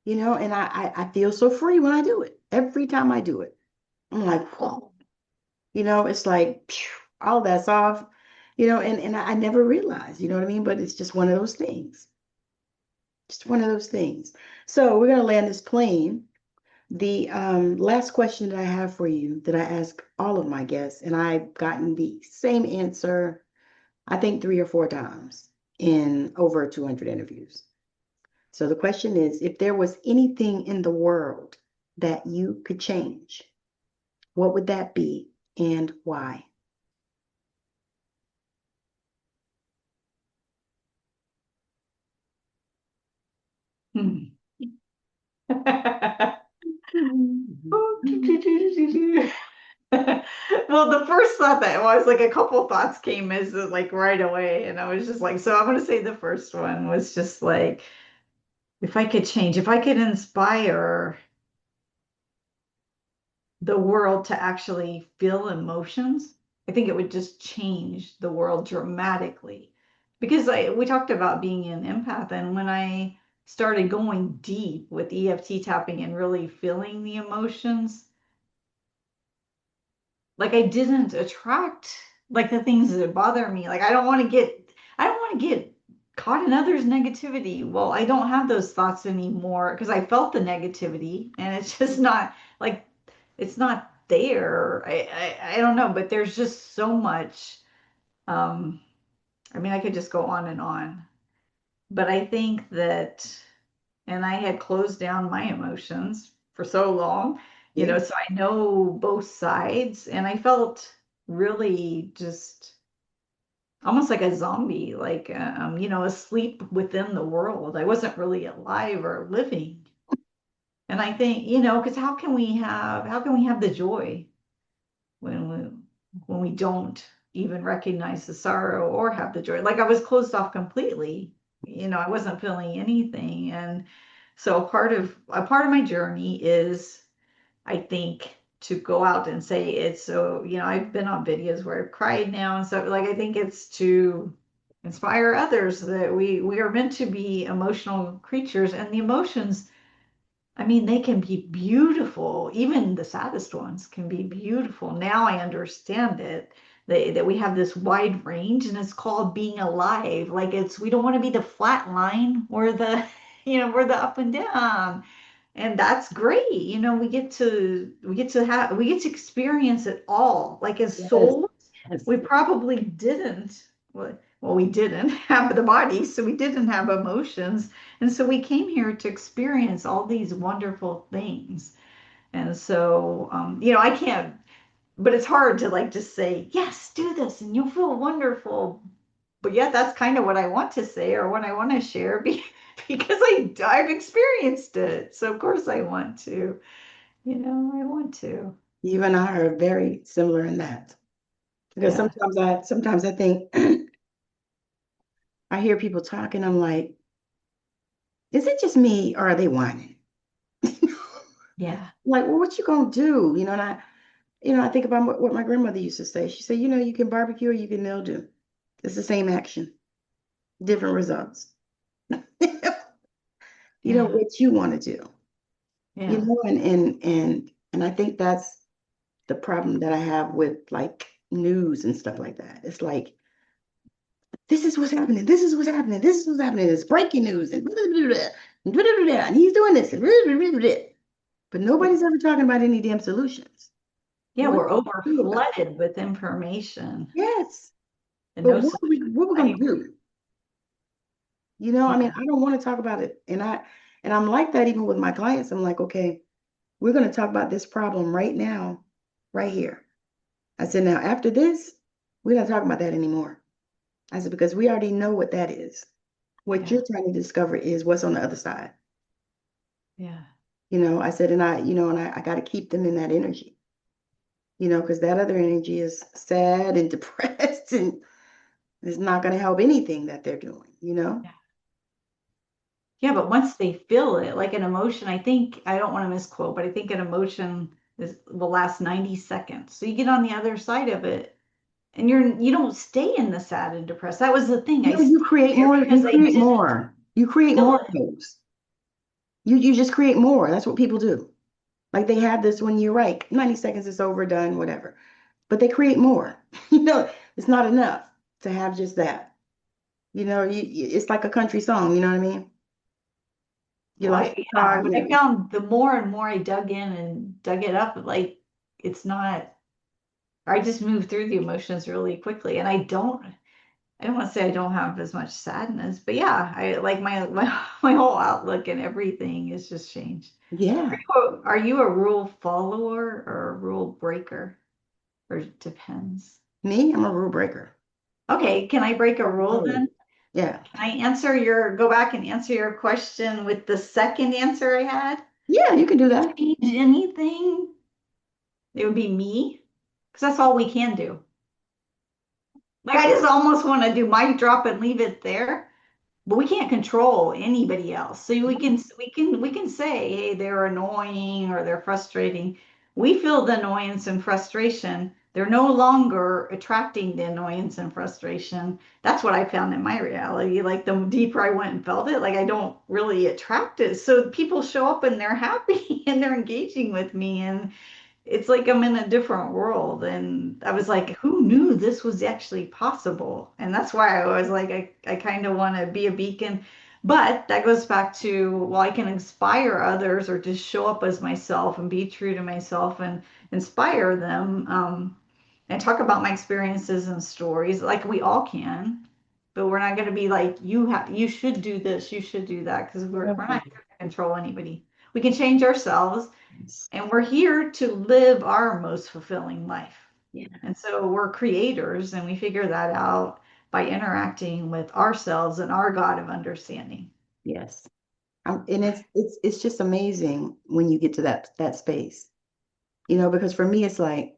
and I feel so free when I do it. Every time I do it, I'm like, whoa, it's like, phew, all that's off, and I never realized, you know what I mean? But it's just one of those things. Just one of those things. So we're going to land this plane. The last question that I have for you that I ask all of my guests, and I've gotten the same answer, I think 3 or 4 times in over 200 interviews. So the question is, if there was anything in the world that you could change, what would that be and why? Hmm. Well, the first thought that was like a couple thoughts came as like right away, and I was just like, so I'm gonna say the first one was just like, if I could change, if I could inspire the world to actually feel emotions, I think it would just change the world dramatically. Because we talked about being an empath, and when I started going deep with EFT tapping and really feeling the emotions, like I didn't attract like the things that bother me. Like I don't want to get caught in others' negativity. Well, I don't have those thoughts anymore because I felt the negativity and it's just not like it's not there. I don't know, but there's just so much. Um, I mean, I could just go on and on. But I think that, and I had closed down my emotions for so long, Yeah. so I know both sides, and I felt really just almost like a zombie, like, asleep within the world. I wasn't really alive or living. And I think, because how can we have the joy when when we don't even recognize the sorrow or have the joy. Like I was closed off completely. I wasn't feeling anything. And so a part of my journey is, I think, to go out and say it's so, I've been on videos where I've cried now and stuff. Like I think it's to inspire others that we are meant to be emotional creatures, and the emotions, I mean, they can be beautiful. Even the saddest ones can be beautiful. Now I understand it, that we have this wide range, and it's called being alive. Like we don't want to be the flat line or the, we're the up and down. And that's great. We get to experience it all. Like as Yes. souls, Yes. we probably didn't. Well, we didn't have the body, so we didn't have emotions. And so we came here to experience all these wonderful things. And so, I can't, but it's hard to like just say, yes, do this and you'll feel wonderful. But yet, that's kind of what I want to say or what I want to share because I've experienced it. So, of course, I want to, I want to. You and I are very similar in that. Because Yeah. sometimes I think I hear people talking, I'm like, is it just me or are they whining? Yeah. Like, well, what you gonna do? And I think about what my grandmother used to say. She said, you can barbecue or you can mildew. It's the same action, different results. Yeah. What you want to do. Yeah. And I think that's the problem that I have with like news and stuff like that. It's like, this is what's happening. This is what's happening. This is what's happening. It's breaking news and blah, blah, blah, blah, blah, blah, blah, and he's doing this and blah, blah, blah, blah. But nobody's ever talking about any damn solutions. Yeah. What We're do over we do about it? flooded with information Yes. and But no what we I gonna agree. do? I mean, Yeah. I don't want to talk about it. And I'm like that even with my clients. I'm like, okay, we're gonna talk about this problem right now, right here. I said, now after this, we're not talking about that anymore. I said, because we already know what that is. What Yeah. you're trying to discover is what's on the other side. Yeah. I said, and I got to keep them in that energy, because that other energy is sad and depressed and it's not going to help anything that they're doing. Yeah. Yeah, but once they feel it, like an emotion, I don't want to misquote, but I think an emotion will last 90 seconds. So you get on the other side of it and you don't stay in the sad and depressed. That was the thing. I No, you stayed create there more, you because I create didn't more. You create feel more of it. those. You just create more. That's what people do. Like they have this when you're right, 90 seconds is over, done, whatever. But they create more. It's not enough to have just that. It's like a country song, you know what I mean? You Well, like the car, but I found the more and more I dug in and dug it up, like it's not, I just move through the emotions really quickly. And I don't want to say I don't have as much sadness, but yeah, I like my whole outlook and everything is just changed. yeah. Are you a rule follower or a rule breaker? Or it depends. Me, I'm a rule breaker. Okay, can I break a rule Oh, then? yeah. Can I go back and answer your question with the second answer I had? Yeah, you can do that. Change anything? It would be me, because that's all we can do. Like I just almost want to do mic drop and leave it there. But we can't control anybody else. So we can say, hey, they're annoying or they're frustrating. We feel the annoyance and frustration. They're no longer attracting the annoyance and frustration. That's what I found in my reality. Like the deeper I went and felt it, like I don't really attract it. So people show up and they're happy and they're engaging with me, and it's like I'm in a different world. And I was like, who knew this was actually possible? And that's why I was like, I kind of want to be a beacon. But that goes back to, well, I can inspire others or just show up as myself and be true to myself and inspire them, and talk about my experiences and stories like we all can. But we're not going to be like, you should do this, you should do that, because we're Yeah. not here to control anybody. We can change ourselves, Yes. and we're here to live our most fulfilling life. Yeah. And so we're creators, and we figure that out by interacting with ourselves and our God of understanding. Yes. And it's just amazing when you get to that space. Because for me it's like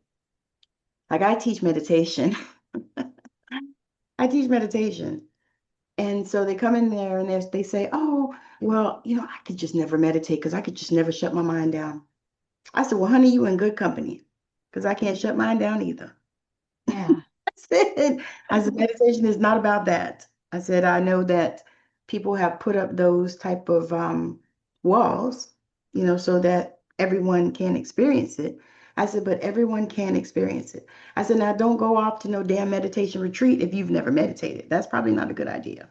Like I teach meditation. I teach meditation. And so they come in there and they say, oh, well, I could just never meditate because I could just never shut my mind down. I said, well, honey, you in good company because I can't shut mine down either. Yeah. I said, meditation is not about that. I said, I know that people have put up those type of walls, so that everyone can experience it. I said, but everyone can experience it. I said, now don't go off to no damn meditation retreat if you've never meditated. That's probably not a good idea.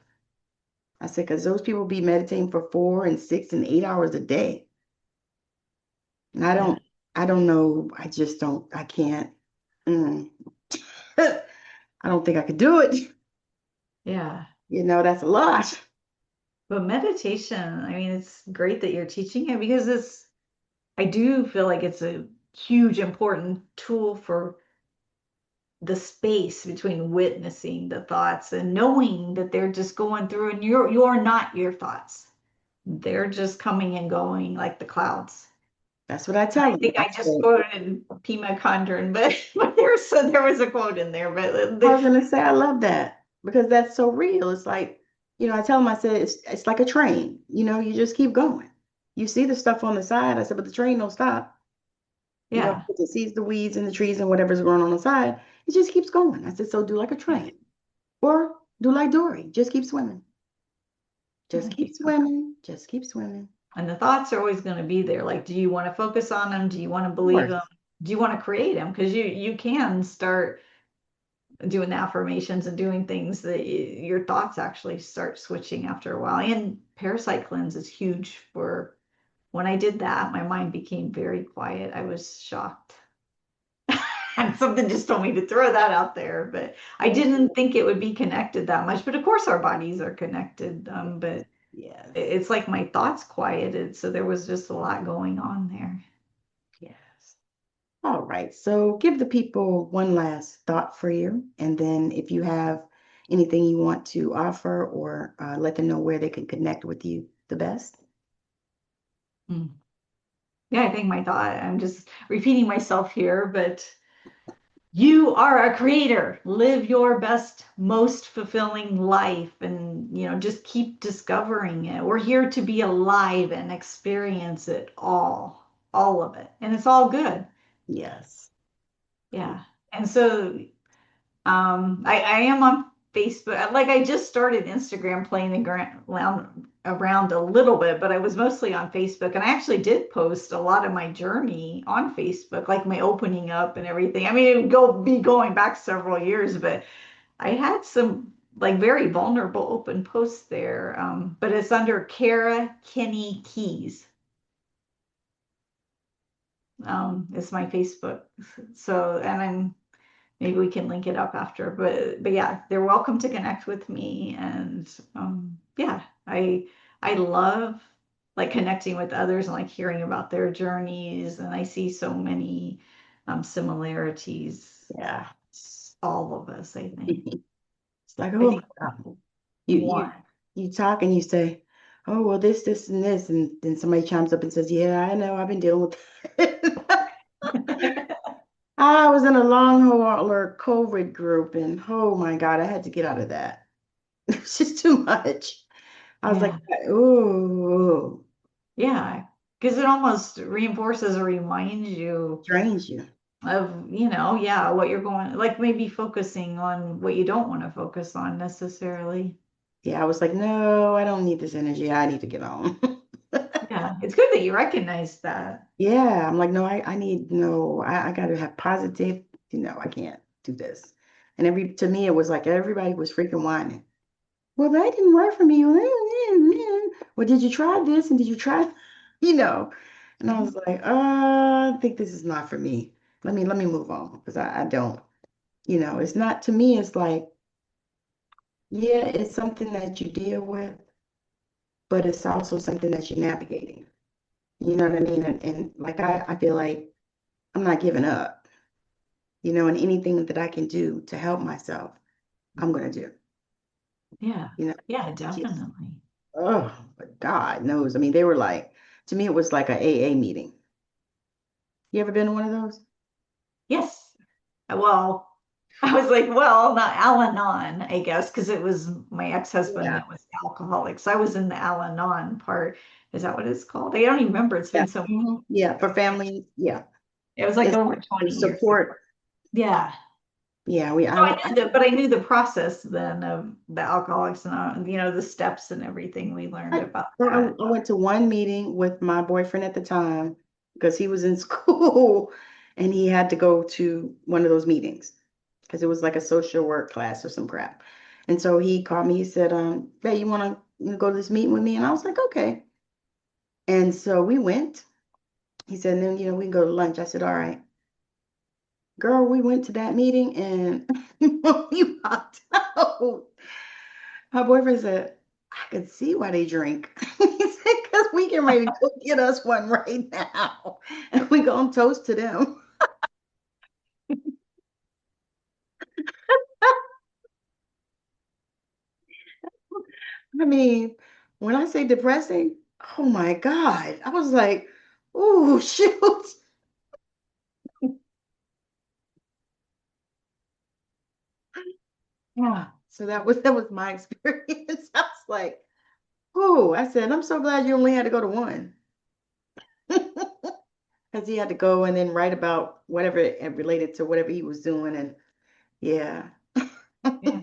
I said, because those people be meditating for 4 and 6 and 8 hours a day. And I Yeah. don't, I don't know. I just don't, I can't. Mm. I don't think I could do it. Yeah. That's a lot. But meditation, I mean, it's great that you're teaching it because I do feel like it's a huge, important tool for the space between witnessing the thoughts and knowing that they're just going through and you're not your thoughts. They're just coming and going like the clouds. That's what I I tell them. think I just quoted Pima Condren, but there was a quote in there. But I was gonna say I love that because that's so real. It's like, I tell them, I said it's like a train. You just keep going. You see the stuff on the side. I said, but the train don't stop. yeah, Because it sees the weeds and the trees and whatever's growing on the side. It just keeps going. I said, so do like a train. Or do like Dory. Just keep swimming. Just yeah. keep swimming. Just keep swimming. And the thoughts are always going to be there. Like, do you want to focus on them? Do you want to Of believe them? course. Do you want to create them? Because you can start doing the affirmations and doing things that your thoughts actually start switching after a while. And parasite cleanse is huge for when I did that, my mind became very quiet. I was shocked. And something just told me to throw that out there, but I didn't think it would be connected that much. But of course, our bodies are connected. But Yes. it's like my thoughts quieted, so there was just a lot going on there. Yes. All right. So give the people one last thought for you. And then if you have anything you want to offer or let them know where they can connect with you the best. Mm. Yeah, I think my thought, I'm just repeating myself here, but you are a creator. Live your best, most fulfilling life and, just keep discovering it. We're here to be alive and experience it all of it. And it's all good. Yes. Yeah. And so I am on Facebook. Like I just started Instagram playing around a little bit, but I was mostly on Facebook. And I actually did post a lot of my journey on Facebook, like my opening up and everything. I mean, it would be going back several years, but I had some like very vulnerable open posts there. But it's under Kara Kinney Keys. It's my Facebook. So, and I'm maybe we can link it up after, but yeah, they're welcome to connect with me. And yeah, I love like connecting with others and like hearing about their journeys, and I see so many similarities. Yeah. All of us, I think. It's like, I oh my think God. You you one. you talk and you say, oh well, this and this, and then somebody chimes up and says, yeah, I know, I've been dealing with it. I was in a long hauler COVID group, and oh my God, I had to get out of that. It's just too much. I was like, Yeah, ooh, yeah, because it almost reinforces or reminds you drains you. of, yeah, what you're going, like maybe focusing on what you don't want to focus on necessarily. Yeah, I was like, no, I don't need this energy. I need to get on. Yeah, it's good that you recognize that. Yeah, I'm like, no, I need no, I got to have positive. I can't do this. And to me, it was like everybody was freaking whining. Well, that didn't work for me. Well, did you try this? And did you try, you know? And I was Mhm. like, I think this is not for me. Let me move on because I don't, it's not to me, it's like, yeah, it's something that you deal with, but it's also something that you're navigating. You know what I mean? And like I feel like I'm not giving up, and anything that I can do to help myself, I'm gonna do. Yeah, You know, yeah, just definitely. oh, but God knows. I mean, they were like, to me, it was like a AA meeting. You ever been to one of those? Yes, well, I was like, well, not Al-Anon, I guess, because it was my ex-husband Yeah. that was alcoholic. So I was in the Al-Anon part. Is that what it's called? I don't even remember. It's Yeah. been so, Yeah. For family. Yeah. it was like It's over the 20 years ago. support. Yeah. Yeah. We, So I knew that, but I knew the process then of the Alcoholics and the steps and everything we learned I, about I that. I went to one meeting with my boyfriend at the time because he was in school and he had to go to one of those meetings because it was like a social work class or some crap. And so he called me, he said, hey, you want to go to this meeting with me? And I was like, okay. And so we went. He said, and then, we can go to lunch. I said, all right. Girl, we went to that meeting and we walked out. My boyfriend said, I could see why they drink. He said, because we can ready to go get us one right now. And we gonna toast to them. I mean, when I say depressing, oh my God. I was like, oh shoot. Yeah. So that was my experience. I was like, oh, I said, I'm so glad you only had to go to one. Because he had to go and then write about whatever it related to whatever he was doing. And yeah. Yeah.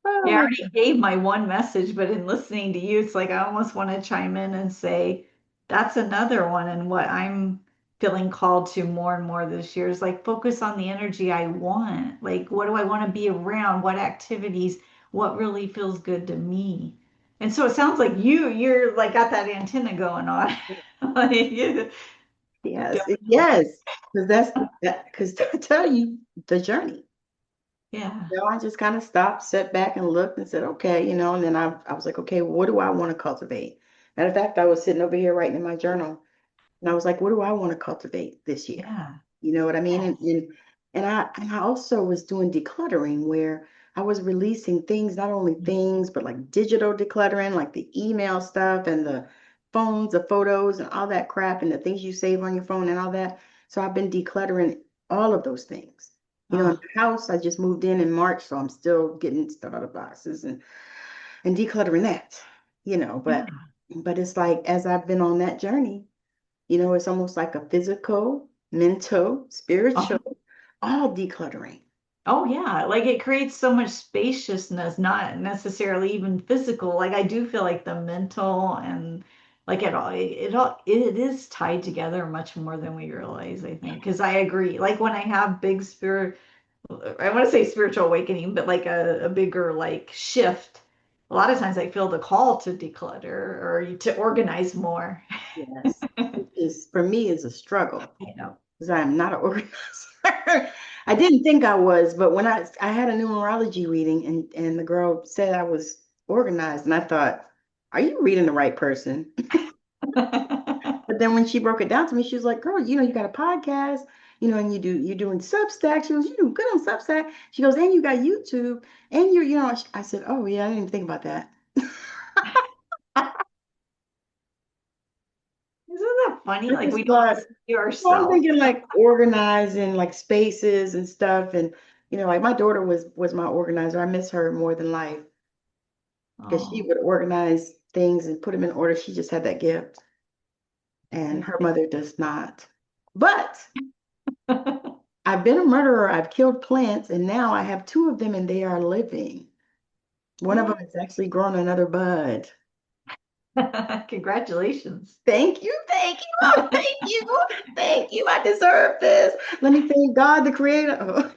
Oh Yeah, I my already gave my one message, but in listening to you, it's like I almost want to chime in and say that's another one. And what I'm feeling called to more and more this year is like focus on the energy I want. Like, what do I want to be around? What activities? What really feels good to me? And so it sounds like you're like got that antenna going on. Like, Yes, definitely. yes, because that. Because I tell you the journey. Yeah. I just kind of stopped, sat back, and looked, and said, okay, and then I was like, okay, what do I want to cultivate? Matter of fact, I was sitting over here writing in my journal, and I was like, what do I want to cultivate this year? Yeah. You know what I mean? And Yes. and and I also was doing decluttering where I was releasing things, not only things, but like digital decluttering, like the email stuff and the phones, the photos and all that crap and the things you save on your phone and all that. So I've been decluttering all of those things. In Oh, the house, I just moved in March, so I'm still getting stuff out of boxes and decluttering that, yeah. but it's like as I've been on that journey, it's almost like a physical, mental, Oh, spiritual, all decluttering. oh yeah, like it creates so much spaciousness, not necessarily even physical. Like I do feel like the mental and like it is tied together much more than we realize, I think. Because I agree. Like when I have big spirit, I want to say spiritual awakening, but like a bigger like shift, a lot of times I feel the call to declutter or to organize more. Yes. Which is for me is a struggle You know. because I am not an organizer. I didn't think I was, but when I had a numerology reading and the girl said I was organized, and I thought, are you reading the right person? But then when she broke it down to me, she was like, "Girl, you got a podcast, and you're doing Substack." She goes, "You do good on Substack." She goes, "And you got YouTube, and I said, "Oh yeah, I didn't even think about that." Isn't that funny? I Like just we don't thought, see well, I'm ourselves. thinking like organizing like spaces and stuff, and like my daughter was my organizer. I miss her more than life because she Oh, would organize things and put them in order. She just had that gift, and her mother does not. But I've been a murderer. I've killed plants, and now I have two of them, and they are living. One of yeah. them has actually grown another bud. Congratulations. Thank you, thank you, thank you, thank you. I deserve this. Let me thank God, the Creator.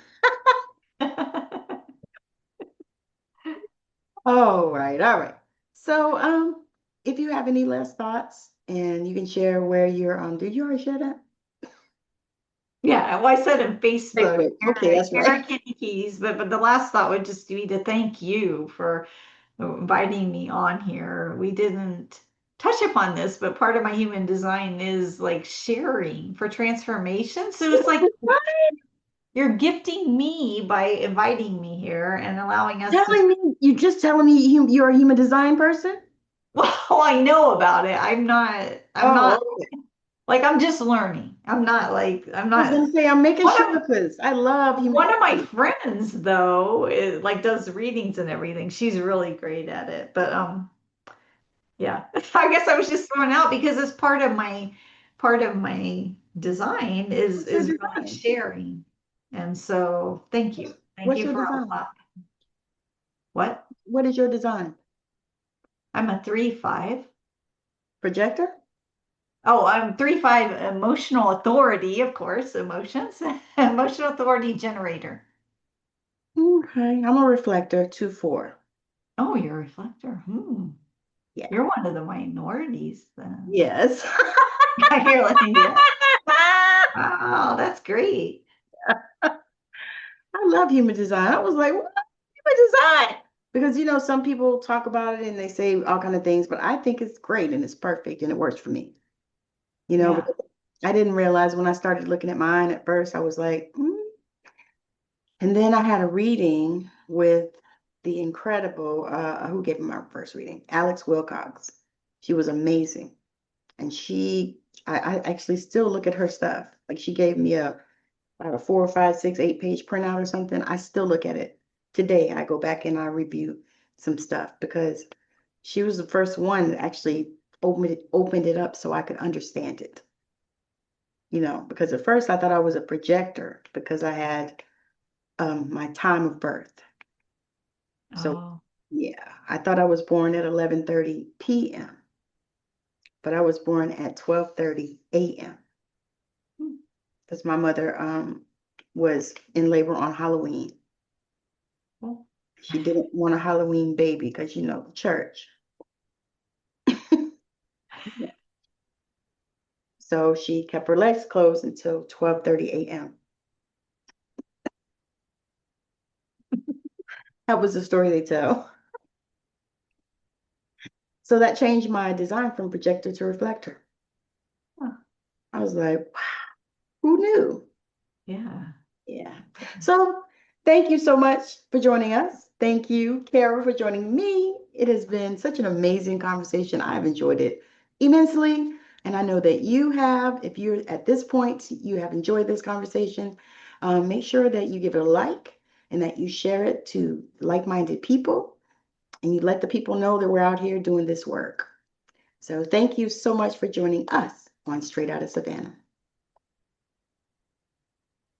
All right, all right. So, if you have any last thoughts, and you can share where you're, did you already share that? Yeah, well, I said in Facebook, Facebook. Okay, that's Kara right. Kitty Keys, but the last thought would just be to thank you for inviting me on here. We didn't touch upon this, but part of my human design is like sharing for transformation. So it's like you're gifting me by inviting me here and allowing us to, Telling me, you just telling me you're a human design person? well, I know about it. I'm not Oh, okay. Like I'm just learning. I'm I was not gonna say I'm making one sure of because I love human one of my design. friends though like does readings and everything. She's really great at it. But yeah. I guess I was just throwing out because it's part of my design What's your is really design? sharing. And so thank you. Thank What's you your for design? what? What is your design? I'm a 3-5. Projector? Oh, I'm 3-5 emotional authority, of course, emotions. Emotional authority generator. Okay, I'm a reflector, 2-4. Oh, you're a reflector. Yeah. You're one of the minorities then. Yes. You're like, yeah. Wow, that's great. I love human design. I was like, what? Human design? Because some people talk about it and they say all kind of things, but I think it's great and it's perfect and it works for me. Yeah. Because I didn't realize when I started looking at mine at first, I was like, And then I had a reading with the incredible, who gave me my first reading? Alex Wilcox. She was amazing. And I actually still look at her stuff. Like she gave me about a 4 or 5, 6, 8 page printout or something. I still look at it today. I go back and I review some stuff because she was the first one that actually opened it up so I could understand it. Because at first I thought I was a projector because I had my time of birth. So Oh, yeah, I thought I was born at 11:30 p.m., but I was born at 12:30 a.m. hmm. because my mother was in labor on Halloween. Cool. She didn't want a Halloween baby because the church. So she kept her legs closed until 12:30 a.m. That was the story they tell. So that changed my design from projector to reflector. Huh. I was like, wow, who knew? Yeah. Yeah. So thank you so much for joining us. Thank you, Kara, for joining me. It has been such an amazing conversation. I've enjoyed it immensely. And I know that you have. If you're at this point, you have enjoyed this conversation, make sure that you give it a like and that you share it to like-minded people and you let the people know that we're out here doing this work. So thank you so much for joining us on Straight Outta Savannah.